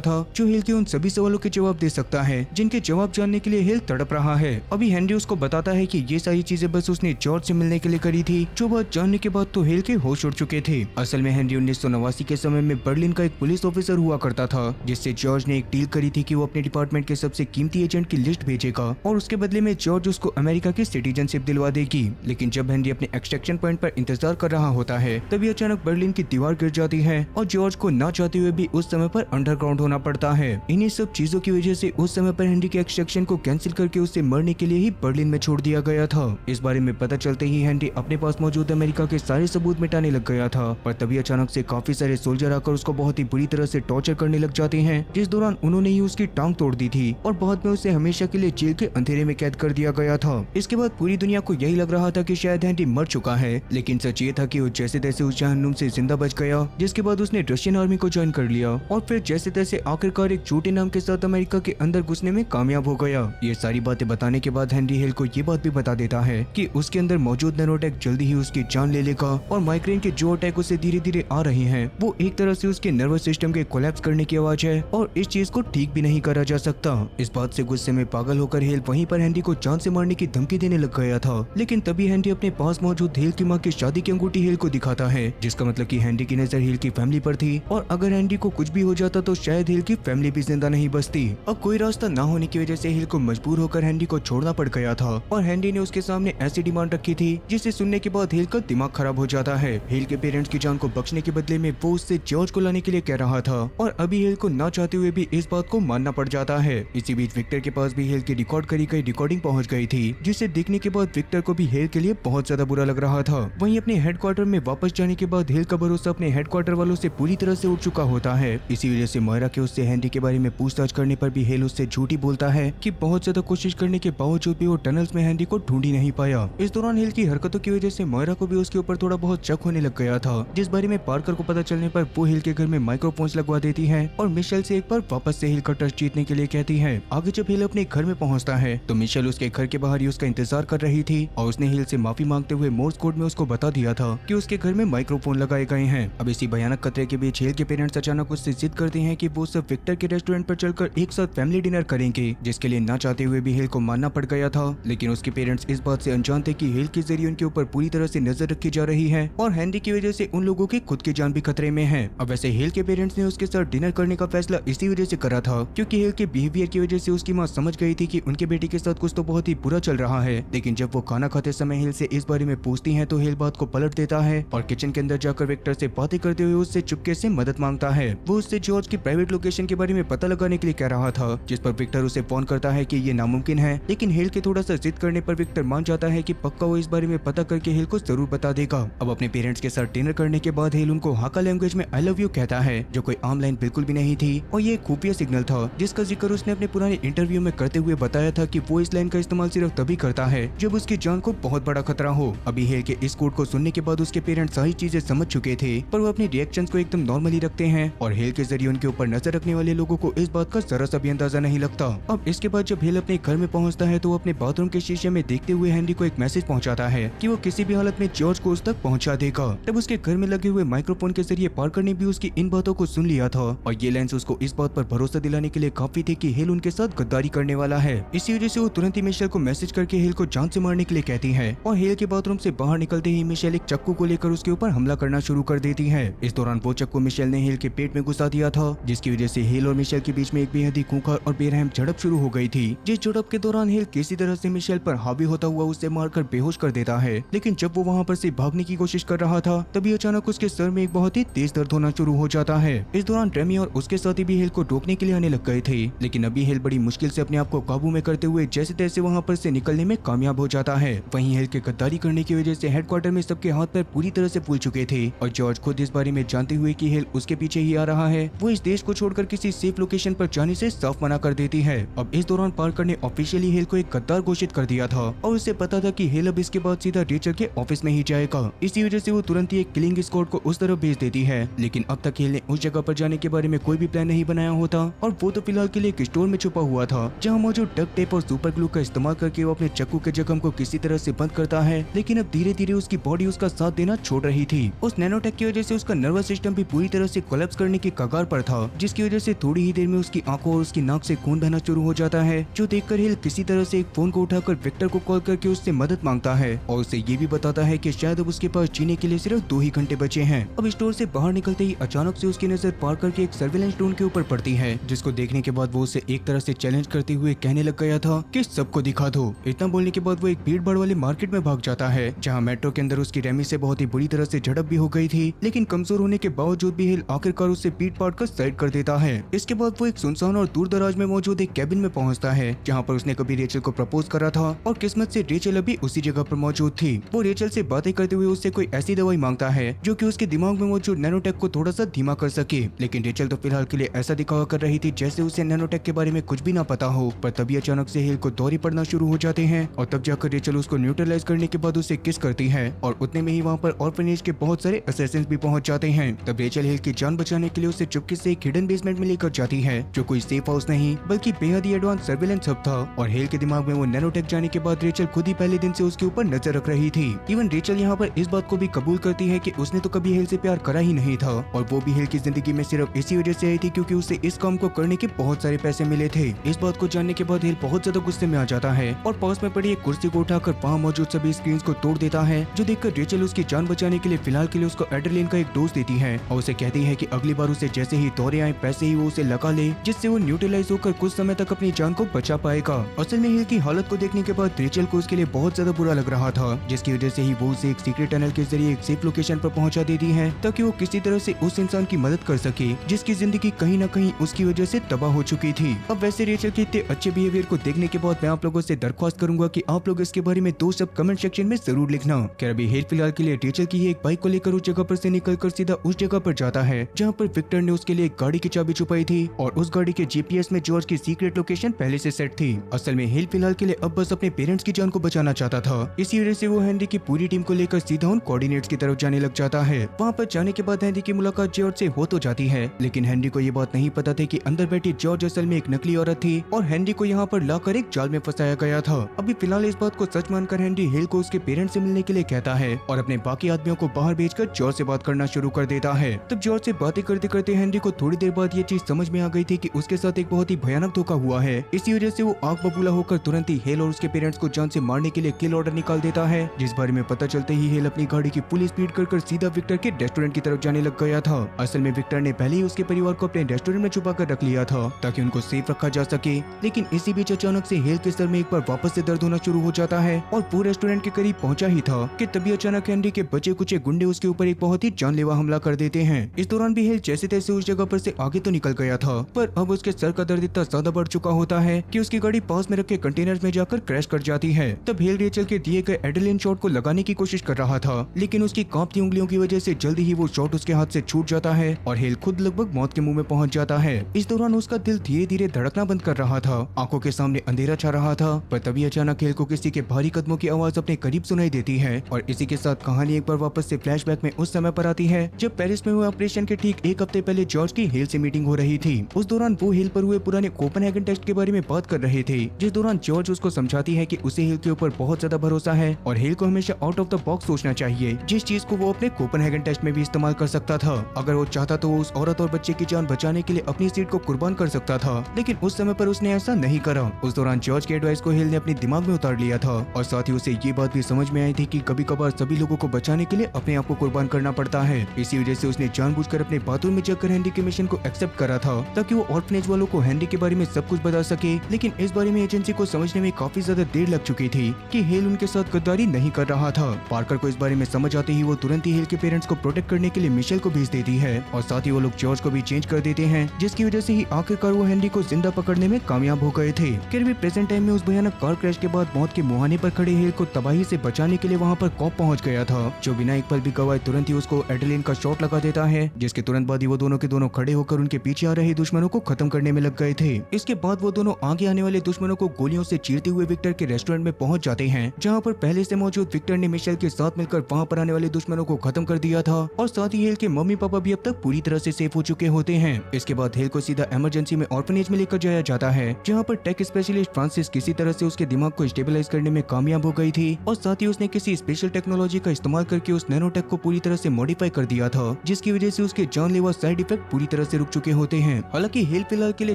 था जो हेल के उन सभी सवालों के जवाब दे सकता है जिनके जवाब जानने के लिए हेल तड़प रहा है। अभी हेनरी उसको बताता है कि ये सारी चीजें बस उसने जॉर्ज से मिलने के लिए करी थी, जो बात जानने के बाद तो हेल के होश उड़ चुके थे। असल में हेनरी 1989 के समय में बर्लिन का एक पुलिस ऑफिसर हुआ करता था, जिससे जॉर्ज ने एक डील करी थी कि वो अपने डिपार्टमेंट के सबसे कीमती एजेंट की लिस्ट भेजेगा और उसके बदले में जॉर्ज उसको अमेरिका की सिटीजनशिप दिलवा देगी। लेकिन जब हेनरी अपने एक्सट्रैक्शन पॉइंट पर इंतजार कर रहा होता है, तभी अचानक बर्लिन की दीवार गिर जाती है और जॉर्ज को ना चाहते हुए भी उस समय पर अंडरग्राउंड होना पड़ता है। इन्हीं सब चीजों की वजह से उस समय पर हेनरी के एक्सट्रैक्शन को कैंसिल करके उसे मरने के लिए ही बर्लिन में छोड़ दिया गया था। इस बारे में पता चलते ही हेनरी अपने पास मौजूद अमेरिका के सारे सबूत मिटाने लग गया था, पर तभी अचानक से काफी सारे सोल्जर आकर उसको बहुत ही बुरी तरह से टॉर्चर करने लग जाते हैं, जिस दौरान उन्होंने ही उसकी टांग तोड़ दी थी और बाद में उसे हमेशा के लिए जेल के अंधेरे में कैद कर दिया गया था। इसके बाद पूरी दुनिया को यही लग रहा था कि शायद हेनरी मर चुका है, लेकिन सच ये था कि वो जैसे तैसे उस जहन्नुम से जिंदा बच गया, जिसके बाद उसने रशियन आर्मी को ज्वाइन कर लिया और फिर जैसे तैसे आखिरकार एक छोटे नाम के साथ अमेरिका के अंदर घुसने में कामयाब हो गया। ये सारी बातें बताने के बाद हेनरी हेल को ये बात भी बता देता है कि उसके अंदर मौजूद नैनोटेक जल्दी ही उसकी जान ले लेगा और माइग्रेन के जो अटैक उसे धीरे धीरे आ रहे हैं वो एक तरह से उसके नर्वस सिस्टम के कोलैप्स करने की आवाज है और इस चीज को ठीक भी नहीं करा जा सकता। इस बात से गुस्से में पागल होकर हेल वहीं पर हेनरी को जान से मारने की धमकी देने लग गया था, लेकिन तभी हेनरी अपने पास मौजूद हेल की मां की शादी की अंगूठी हेल को दिखाता है, जिसका मतलब कि हेनरी की नजर हेल की फैमिली पर थी और अगर हेनरी को कुछ भी हो जाता तो शायद हेल की फैमिली भी जिंदा नहीं बचती। अब कोई रास्ता न होने की वजह से हेल को मजबूर होकर हेनरी को छोड़ना पड़ गया था और हेनरी ने उसके सामने ऐसी डिमांड रखी थी जिसे सुनने के बाद हेल का दिमाग खराब हो जाता है। हेल के पेरेंट्स की जान को बख्शने के बदले में वो उससे जॉर्ज को लाने के लिए कह रहा था और अभी हेल को ना चाहते हुए भी इस बात को मानना पड़ जाता है। इसी बीच विक्टर के पास भी हेल की रिकॉर्ड करी गई रिकॉर्डिंग पहुंच गई थी, जिसे देखने के बाद विक्टर को भी हेल के लिए बहुत ज्यादा बुरा लग रहा था। वहीं अपने हेडक्वार्टर में वापस जाने के बाद हेल का भरोसा अपने हेडक्वार्टर वालों से पूरी तरह से उठ चुका होता है। इसी वजह से मोयरा के उससे हेनरी के बारे में पूछताछ करने पर भी हेल उससे झूठी बोलता है कि बहुत ज्यादा कोशिश करने के बावजूद भी वो टनल्स में हेनरी को ढूंढ ही नहीं पाया। इस दौरान हेल की हरकतों की वजह से मोयरा को भी उसके ऊपर थोड़ा बहुत शक होने लग गया था, जिस बारे में पार्कर को पता चलने पर वो हेल के घर में माइक्रोफोन्स लगवा देती है और मिशेल से एक बार वापस से हेल का ट्रस्ट जीतने के लिए कहती है। आगे जब हेल अपने घर में पहुंचता है तो मिशेल उसके घर के बाहर ही उसका इंतजार कर रही थी और उसने हेल से माफी मांगते हुए मोर्स कोड में उसको बता दिया था कि उसके घर में माइक्रोफोन लगाए गए हैं। अब इसी भयानक खतरे के बीच हेल के पेरेंट्स अचानक उससे जिद करते हैं कि वो सब विक्टर के रेस्टोरेंट पर चलकर एक साथ फैमिली डिनर करेंगे, जिसके लिए ना चाहते हुए भी हेल को मानना पड़ गया था। लेकिन उसके पेरेंट्स इस बात से अनजान थे कि हेल के जरिए उनके ऊपर पूरी तरह से नजर रखी जा रही है और हेनरी की वजह से उन लोगों की खुद की जान भी खतरे में है। अब वैसे हेल के पेरेंट्स ने उसके साथ डिनर करने का फैसला इसी वजह से करा था क्योंकि हेल के बिहेवियर की वजह से उसकी माँ समझ गई थी कि उनके बेटे के साथ कुछ तो बहुत ही बुरा चल रहा है। लेकिन जब वो खाना खाते समय हेल से इस बारे में पूछती हैं तो हेल बात को पलट देता है और किचन के अंदर जाकर विक्टर से बातें करते हुए उससे चुपके से मदद मांगता है। वो उससे जॉर्ज की प्राइवेट लोकेशन के बारे में पता लगाने के लिए कह रहा था, जिस पर विक्टर उसे फोन करता है कि ये नामुमकिन है। लेकिन हेल के थोड़ा सा जिद करने पर विक्टर मान जाता है कि पक्का वो इस बारे में पता करके हेल को जरूर बता देगा। अब अपने पेरेंट्स के साथ डिनर करने के बाद हेल उनको हाका लैंग्वेज में आई लव यू कहता है, जो कोई आम लाइन बिल्कुल भी नहीं थी और ये खुफिया सिग्नल था जिसका जिक्र उसने अपने पुराने इंटरव्यू में करते हुए बताया था कि वो इस लाइन का इस्तेमाल सिर्फ तभी करता है जब उसकी जान को बहुत बड़ा खतरा हो। अभी हेल के इस कोड को सुनने के बाद उसके पेरेंट्स सारी चीजें समझ चुके थे, पर वो अपनी रिएक्शंस को एकदम नॉर्मली रखते हैं और हेल के जरिए उनके ऊपर नजर रखने वाले लोगों को इस बात का जरा सा भी अंदाजा नहीं लगता। अब इसके बाद जब हेल अपने घर में पहुंचता है तो वो अपने बाथरूम के शीशे में देखते हुए हेनरी को एक मैसेज पहुंचाता है कि वो किसी भी हालत में जॉर्ज को उस तक पहुंचा देगा। तब उसके घर में लगे हुए माइक्रोफोन के जरिए पार्कर ने भी उसकी इन बातों को सुन लिया था और ये लाइन्स उसको इस बात पर भरोसा दिलाने के लिए काफी थे कि हेल उनके साथ गद्दारी करने वाला है। इसी वजह से वो तुरंत ही मिशेल को मैसेज करके हेल को जान से मारने के लिए कहती है और हेल के बाथरूम से बाहर निकलते ही मिशेल एक चक्कू को लेकर उसके ऊपर हमला करना शुरू कर देती है। इस दौरान वो चक्कू मिशेल ने हेल के पेट में घुसा दिया था, जिसकी वजह से हेल और मिशेल के बीच में एक बेहद ही खूंखार और बेरहम झड़प शुरू हो गई थी। जिस झड़प के दौरान हेल किसी तरह से मिशेल पर हावी होता हुआ उसे मारकर बेहोश कर देता है। लेकिन जब वो वहाँ पर से भागने की कोशिश कर रहा था तभी अचानक उसके सर में एक बहुत ही तेज दर्द होना शुरू हो जाता है। इस दौरान रेमी और उसके साथी भी हेल को रोकने के लिए आने लग गए थे, लेकिन अभी हेल बड़ी मुश्किल से अपने आप को काबू में करते हुए जैसे तैसे वहाँ पर से निकलने में कामयाब हो जाता है। वहीं हेल के गद्दारी करने की वजह से हेडक्वार्टर में सबके हाथ पैर पूरी तरह से फूल चुके थे और जॉर्ज खुद इस बारे में जानते हुए कि हेल उसके पीछे ही आ रहा है, वो इस देश को छोड़कर किसी सेफ लोकेशन पर जाने से साफ मना कर देती है। अब इस दौरान पार्कर ने ऑफिशियली हेल को एक गद्दार घोषित कर दिया था और उसे पता था कि हेल अब इसके बाद सीधा रेचल के ऑफिस में ही जाएगा। इसी वजह से वो तुरंत ही एक किलिंग स्क्वाड को उस तरफ भेज देती है। लेकिन अब तक हेल ने उस जगह पर जाने के बारे में कोई भी प्लान नहीं बनाया होता और वो तो फिलहाल के लिए एक स्टोर में छुपा हुआ था जहाँ मौजूद डक टेप और सुपर ग्लू का इस्तेमाल करके वो अपने चक्कू के जख्म को किसी तरह से बंद करता है। लेकिन अब धीरे धीरे उसकी बॉडी उसका साथ देना छोड़ रही थी। उस नैनोटेक की वजह से उसका नर्वस सिस्टम भी पूरी तरह से कोलैप्स करने की कगार पर था, जिसकी वजह से थोड़ी ही देर में उसकी आंखों और उसकी नाक से खून बहना शुरू हो जाता है। जो देखकर हिल किसी तरह से एक फोन को उठाकर विक्टर को कॉल करके उससे मदद मांगता है और उसे ये भी बताता है कि शायद अब उसके पास जीने के लिए सिर्फ 2 ही घंटे बचे हैं। अब स्टोर से बाहर निकलते ही अचानक से उसकी नजर पार करके एक सर्विलेंस ड्रोन के ऊपर पड़ती है, जिसको देखने के बाद वो उसे एक तरह से चैलेंज करते हुए कहने लग गया था कि सबको दिखा दो। इतना बोलने के बाद वो एक भीड़ भाड़ वाले मार्केट में भाग जाता है, जहाँ मेट्रो के अंदर उसकी रेमी से बहुत ही बुरी तरह से झड़प भी हो गई थी, लेकिन कमजोर होने के बावजूद भी हिल आखिरकार उससे पीट पाट कर साइड कर देता है। इसके बाद वो एक सुनसान और दूर दराज में मौजूद एक कैबिन में पहुंचता है, जहाँ पर उसने कभी रेचल को प्रपोज करा था और किस्मत से रेचल अभी उसी जगह पर मौजूद थी। वो रेचल से बातें करते हुए उससे कोई ऐसी दवाई मांगता है जो कि उसके दिमाग में मौजूद नैनोटेक को थोड़ा सा धीमा कर सके, लेकिन रेचल तो फिलहाल के लिए ऐसा दिखावा कर रही थी जैसे उसे नैनोटेक के बारे में कुछ भी ना पता हो। पर तभी अचानक से हिल को दौरे पड़ना शुरू हो जाते हैं और तब जाकर रेचल उसको न्यूट्रलाइज करने के बाद उसे किस करती है और उतने में ही वहाँ पर ऑर्फनेज के बहुत सारे असैसिन्स भी पहुंच जाते हैं। तब रेचल हिल की जान बचाने के लिए उसे चुपके से एक हिडन बेसमेंट में लेकर जाती है, जो कोई सेफ हाउस नहीं बल्कि बेहद ही एडवांस सर्विलेंस हब था। और हिल के दिमाग में वो नैनोटेक जाने के बाद रेचल खुद ही पहले दिन से उसके ऊपर नजर रख रही थी। इवन रेचल यहाँ पर इस बात को भी कबूल करती है कि उसने तो कभी हिल से प्यार करा ही नहीं था और वो भी हिल की जिंदगी में सिर्फ इसी वजह से आई थी क्योंकि उसे इस काम को करने के बहुत सारे पैसे मिले थे। इस बात को जानने के बाद हिल बहुत ज्यादा गुस्से में आ जाता है और पास में पड़ी एक कुर्सी को उठाकर वहाँ मौजूद सभी स्क्रीन को तोड़ देता है, जो देखकर रेचल उसकी जान बचाने के लिए फिलहाल के लिए उसको एड्रेनलिन का एक डोज देती है और उसे कहती है कि अगली बार उसे जैसे ही दौरे आए पैसे ही वो उसे लगा ले, जिससे वो न्यूट्रलाइज होकर कुछ समय तक अपनी जान को बचा पाएगा। असल में हिल की हालत को देखने के बाद रेचल को उसके लिए बहुत ज्यादा बुरा लग रहा था, जिसकी वजह से ही वो उसे एक सीक्रेट टनल के जरिए एक सेफ लोकेशन पर पहुंचा देती है ताकि वो किसी तरह से उस इंसान की मदद कर सके जिसकी जिंदगी कहीं न कहीं उसकी वजह से तबाह हो चुकी थी। अब वैसे रेचल के इतने अच्छे बिहेवियर को देखने के बाद मैं आप लोगों से दरख्वास्त करूंगा कि आप लोग इसके बारे में 2 शब्द कमेंट सेक्शन में जरूर लिखना। क्या अभी हिल फिलहाल के लिए रेचल की एक बाइक को लेकर उस जगह पर से निकलकर सीधा उस जगह पर जाता है जहाँ पर विक्टर ने उसके लिए एक गाड़ी की चाबी छुपाई थी और उस गाड़ी के जीपीएस में जॉर्ज की सीक्रेट लोकेशन पहले से सेट थी। असल में हिल फिलहाल के लिए अब बस अपने पेरेंट्स की जान को बचाना चाहता था, इसी वजह से वो हेनरी की पूरी टीम को लेकर सीधा उन कोऑर्डिनेट्स की तरफ जाने लग जाता है। वहाँ पर जाने के बाद हेनरी की मुलाकात जॉर्ज से हो तो जाती है, लेकिन हेनरी को ये बात नहीं पता थी कि अंदर बैठी जॉर्ज असल में एक नकली औरत थी और हेनरी को यहाँ पर लाकर एक जाल में फंसाया गया था। अभी फिलहाल इस बात को सच मानकर हेनरी हिल को उसके पेरेंट्स से मिलने के लिए कहता है और अपने बाकी आदमियों को बाहर भेजकर जॉर्ज से बात करना शुरू कर देता है। तब जॉर्ज से बातें करते करते हेनरी को थोड़ी देर बाद ये चीज समझ में आ गई थी कि उसके साथ एक बहुत ही भयानक धोखा हुआ है। इसी वजह से वो आग बबूला होकर तुरंत ही हेल और उसके पेरेंट्स को जान से मारने के लिए किल ऑर्डर निकाल देता है, जिस बारे में पता चलते ही हेल अपनी गाड़ी की फुल स्पीड कर सीधा विक्टर के रेस्टोरेंट की तरफ जाने लग गया था। असल में विक्टर ने पहले ही उसके परिवार को अपने रेस्टोरेंट में छुपा कर रख लिया था ताकि उनको सेफ रखा जा सके, लेकिन इसी बीच अचानक से हेल के सर में एक बार वापस से दर्द होना शुरू हो जाता है और वो रेस्टोरेंट के करीब पहुंचा ही था कि तभी अचानक हेनरी के बचे कुचे गुंडे उसके ऊपर एक बहुत ही जानलेवा हमला कर देते हैं। इस दौरान भी हेल जैसे तैसे उस जगह पर से आगे तो निकल गया था, पर अब उसके सर का दर्द इतना ज्यादा बढ़ चुका होता है कि उसकी गाड़ी पास में रखे कंटेनर्स में जाकर क्रैश कर जाती है। तब हेल रेचल के दिए गए एड्रेनलिन शॉट को लगाने की कोशिश कर रहा था, लेकिन उसकी कांपती उंगलियों की वजह से जल्दी ही वो शॉट उसके हाथ से छूट जाता है और हेल खुद लगभग मौत के मुंह में पहुंच जाता है। इस दौरान उसका दिल धीरे धीरे धड़कना बंद कर रहा था, आंखों के सामने अंधेरा छा रहा था, पर तभी अचानक हेल को किसी के भारी कदमों की आवाज अपने करीब सुनाई देती है और इसी के साथ कहानी एक बार वापस से फ्लैशबैक में उस समय पर आती है जब पेरिस में हुए ऑपरेशन के ठीक 1 हफ्ते पहले जॉर्ज की हेल से मीटिंग हो रही थी। उस दौरान वो हेल पर हुए पुराने कोपेनहेगन टेस्ट के बारे में बात कर रहे थे, जिस दौरान जॉर्ज उसको समझाती है कि उसे हेल के ऊपर बहुत ज्यादा भरोसा है और हेल को हमेशा आउट ऑफ द बॉक्स सोचना चाहिए, जिस चीज को वो अपने कोपेनहेगन टेस्ट में भी इस्तेमाल कर सकता था। अगर वो चाहता तो वो उस औरत और बच्चे की जान बचाने के लिए अपनी सीट को कुर्बान कर सकता था, लेकिन उस समय पर उसने ऐसा नहीं करा। उस दौरान जॉर्ज के एडवाइस को हेल ने अपने दिमाग में उतार लिया था और साथ ही उसे ये बात भी समझ में आई थी कि कभी कभार सभी लोगों को बचाने के लिए अपने आप को कुर्बान करना पड़ता है। इसी वजह से उसने जानबूझकर अपने बाथरूम में जाकर हेनरी के मिशन को एक्सेप्ट करा था ताकि वो ऑर्फनेज वालों को हेनरी के बारे में सब कुछ बता सके, लेकिन इस बारे में एजेंसी को समझने में काफी ज्यादा देर लग चुकी थी कि हेल उनके साथ गद्दारी नहीं कर रहा था। पार्कर को इस बारे में समझ आते ही वो तुरंत ही हेल के पेरेंट्स को प्रोटेक्ट करने के लिए मिशेल को भेज देती है और साथ ही वो लोग जॉर्ज को भी चेंज कर देते हैं, जिसकी वजह से ही आखिरकार वो हेनरी को जिंदा पकड़ने में कामयाब हो गए थे। फिर भी प्रेजेंट टाइम में उस भयानक कार क्रैश के बाद मौत के मुहाने पर खड़े हेल को तबाही से बचाने के लिए वहाँ पर कॉप पहुँच गया था, जो बिना एक पल भी गवाए तुरंत ही उसको एड्रेनलिन का शॉट लगा देता है, जिसके तुरंत बाद ही वो दोनों के दोनों खड़े होकर उनके पीछे आ रहे दुश्मनों को खत्म करने में लग गए थे। इसके बाद वो दोनों आगे आने वाले दुश्मनों को गोलियों से चीरते हुए विक्टर के रेस्टोरेंट में पहुंच जाते हैं, जहां पर पहले से मौजूद विक्टर ने मिशेल के साथ मिलकर वहां पर आने वाले दुश्मनों को खत्म कर दिया था और साथ ही हेल के मम्मी पापा भी अब तक पूरी तरह से सेफ हो चुके होते हैं। इसके बाद हेल को सीधा इमरजेंसी में ऑर्फनेज में लेकर जाया जाता है, जहाँ पर टेक स्पेशलिस्ट फ्रांसिस किसी तरह से उसके दिमाग को स्टेबलाइज करने में कामयाब हो गई थी और साथ ही उसने किसी किसी स्पेशल टेक्नोलॉजी का इस्तेमाल करके उस नैनोटेक को पूरी तरह से मॉडिफाई कर दिया था, जिसकी वजह से उसके जानलेवा साइड इफेक्ट पूरी तरह से रुक चुके होते हैं। हालांकि हेल फिलहाल के लिए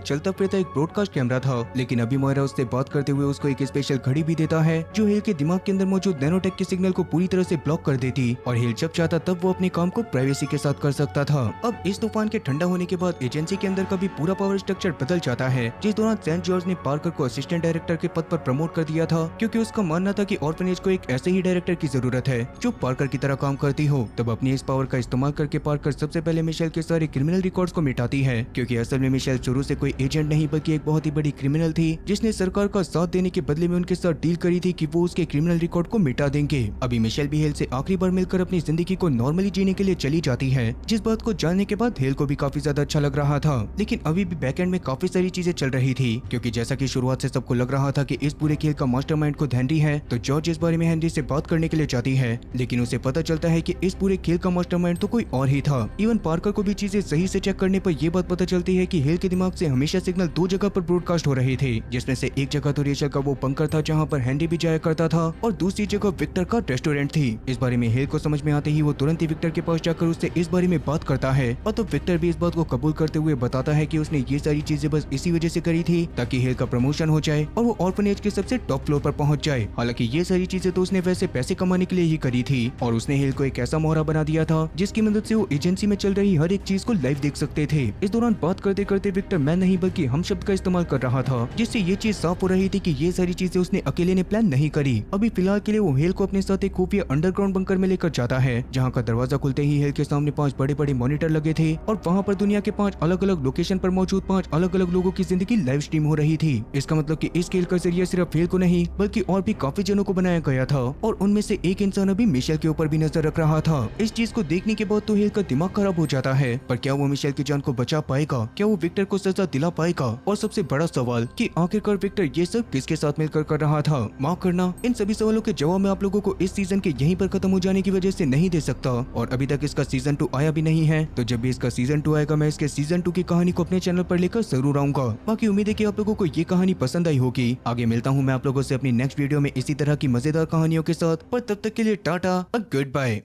चलता फिरता एक ब्रॉडकास्ट कैमरा था, लेकिन अभी मोयरा उससे बात करते हुए उसको एक स्पेशल घड़ी भी देता है जो हेल के दिमाग के अंदर मौजूद नैनोटेक के सिग्नल को पूरी तरह से ब्लॉक कर देती, और हेल जब चाहता तब वो अपने काम को प्राइवेसी के साथ कर सकता था। अब इस तूफान के ठंडा होने के बाद एजेंसी के अंदर का भी पूरा पावर स्ट्रक्चर बदल जाता है, जिस दौरान सेंट जॉर्ज ने पार्कर को असिस्टेंट डायरेक्टर के पद पर प्रमोट कर दिया था, क्योंकि उसका मानना था कि ऑर्फनेज को एक ऐसे ही डायरेक्टर की जरूरत है जो पार्कर की तरह काम करती हो। तब अपनी इस पावर का इस्तेमाल करके पार्कर सबसे पहले मिशेल के सारे क्रिमिनल रिकॉर्ड्स को मिटाती है, क्योंकि असल में मिशेल शुरू से कोई एजेंट नहीं बल्कि एक बहुत ही बड़ी क्रिमिनल थी, जिसने सरकार का साथ देने के बदले में उनके साथ डील करी थी कि वो उसके क्रिमिनल रिकॉर्ड को मिटा देंगे। अभी मिशेल भी हेल से आखिरी बार मिलकर अपनी जिंदगी को नॉर्मली जीने के लिए चली जाती है, जिस बात को जानने के बाद हेल को भी काफी ज्यादा अच्छा लग रहा था। लेकिन अभी भी बैकएंड में काफी सारी चीजें चल रही थी, क्योंकि जैसा कि शुरुआत से सबको लग रहा था कि इस पूरे खेल का मास्टरमाइंड खुद हेनरी है, तो जॉर्ज इस बारे में हेनरी से बात करने के लिए जाती है, लेकिन उसे पता चलता है कि इस पूरे खेल का मास्टरमाइंड तो कोई और ही था। इवन पार्कर को भी चीजें सही से चेक करने पर यह बात पता चलती है कि हेल के दिमाग से हमेशा सिग्नल दो जगह पर ब्रॉडकास्ट हो रहे थे, जिसमें से एक जगह तो रेचल का वो बंकर था जहाँ पर हेनरी भी जाया करता था, और दूसरी जगह विक्टर का रेस्टोरेंट थी। इस बारे में हेल को समझ में आते ही वो तुरंत ही विक्टर के पास जाकर उससे इस बारे में बात करता है, और तो विक्टर भी इस बात को कबूल करते हुए बताता है कि उसने ये सारी चीजें बस इसी वजह से करी थी ताकि हेल का प्रमोशन हो जाए और वो ऑर्फनेज के सबसे टॉप फ्लोर पर पहुंच जाए। हालांकि ये सारी चीजें तो उसने वैसे पैसे कमाने के लिए ही करी थी, और उसने हेल को एक ऐसा मोहरा बना दिया था जिसकी मदद से वो एजेंसी में चल रही हर एक चीज को लाइव देख सकते थे। इस दौरान बात करते करते विक्टर मैं नहीं बल्कि हम शब्द का इस्तेमाल कर रहा था, जिससे ये चीज साफ हो रही थी कि ये सारी चीजें उसने अकेले ने प्लान नहीं करी। अभी फिलहाल के लिए वो हेल को अपने साथ एक खुफिया अंडरग्राउंड बंकर में लेकर जाता है, जहाँ का दरवाजा खुलते ही हेल के सामने 5 बड़े बड़े मॉनिटर लगे थे, और वहाँ पर दुनिया के 5 अलग अलग लोकेशन पर मौजूद 5 अलग अलग लोगों की जिंदगी लाइव स्ट्रीम हो रही थी। इसका मतलब कि इस खेल का जरिए सिर्फ हेल को नहीं बल्कि और भी काफी जनों को बनाया गया था, और उनमें से एक इंसान अभी मिशेल के ऊपर भी नजर रख रहा था। इस चीज को देखने के बाद तो हेल का दिमाग खराब हो जाता है, पर क्या वो मिशेल की जान को बचा पाएगा? क्या वो विक्टर को सजा दिला पाएगा? और सबसे बड़ा सवाल कि आखिरकार विक्टर ये सब किसके साथ मिलकर कर रहा था? माफ करना, इन सभी सवालों के जवाब मैं आप लोगों को इस सीजन के यहीं पर खत्म हो जाने की वजह से नहीं दे सकता, और अभी तक इसका सीजन 2 आया भी नहीं है। तो जब भी इसका सीजन 2 आएगा मैं इसके सीजन 2 की कहानी को अपने चैनल पर लेकर जरूर आऊंगा। बाकी उम्मीद है कि आप लोगों को ये कहानी पसंद आई होगी। आगे मिलता हूँ मैं आप लोगों से अपनी नेक्स्ट वीडियो में इसी तरह की मजेदार कहानियों के साथ, पर तब तक के लिए टाटा और गुड बाय।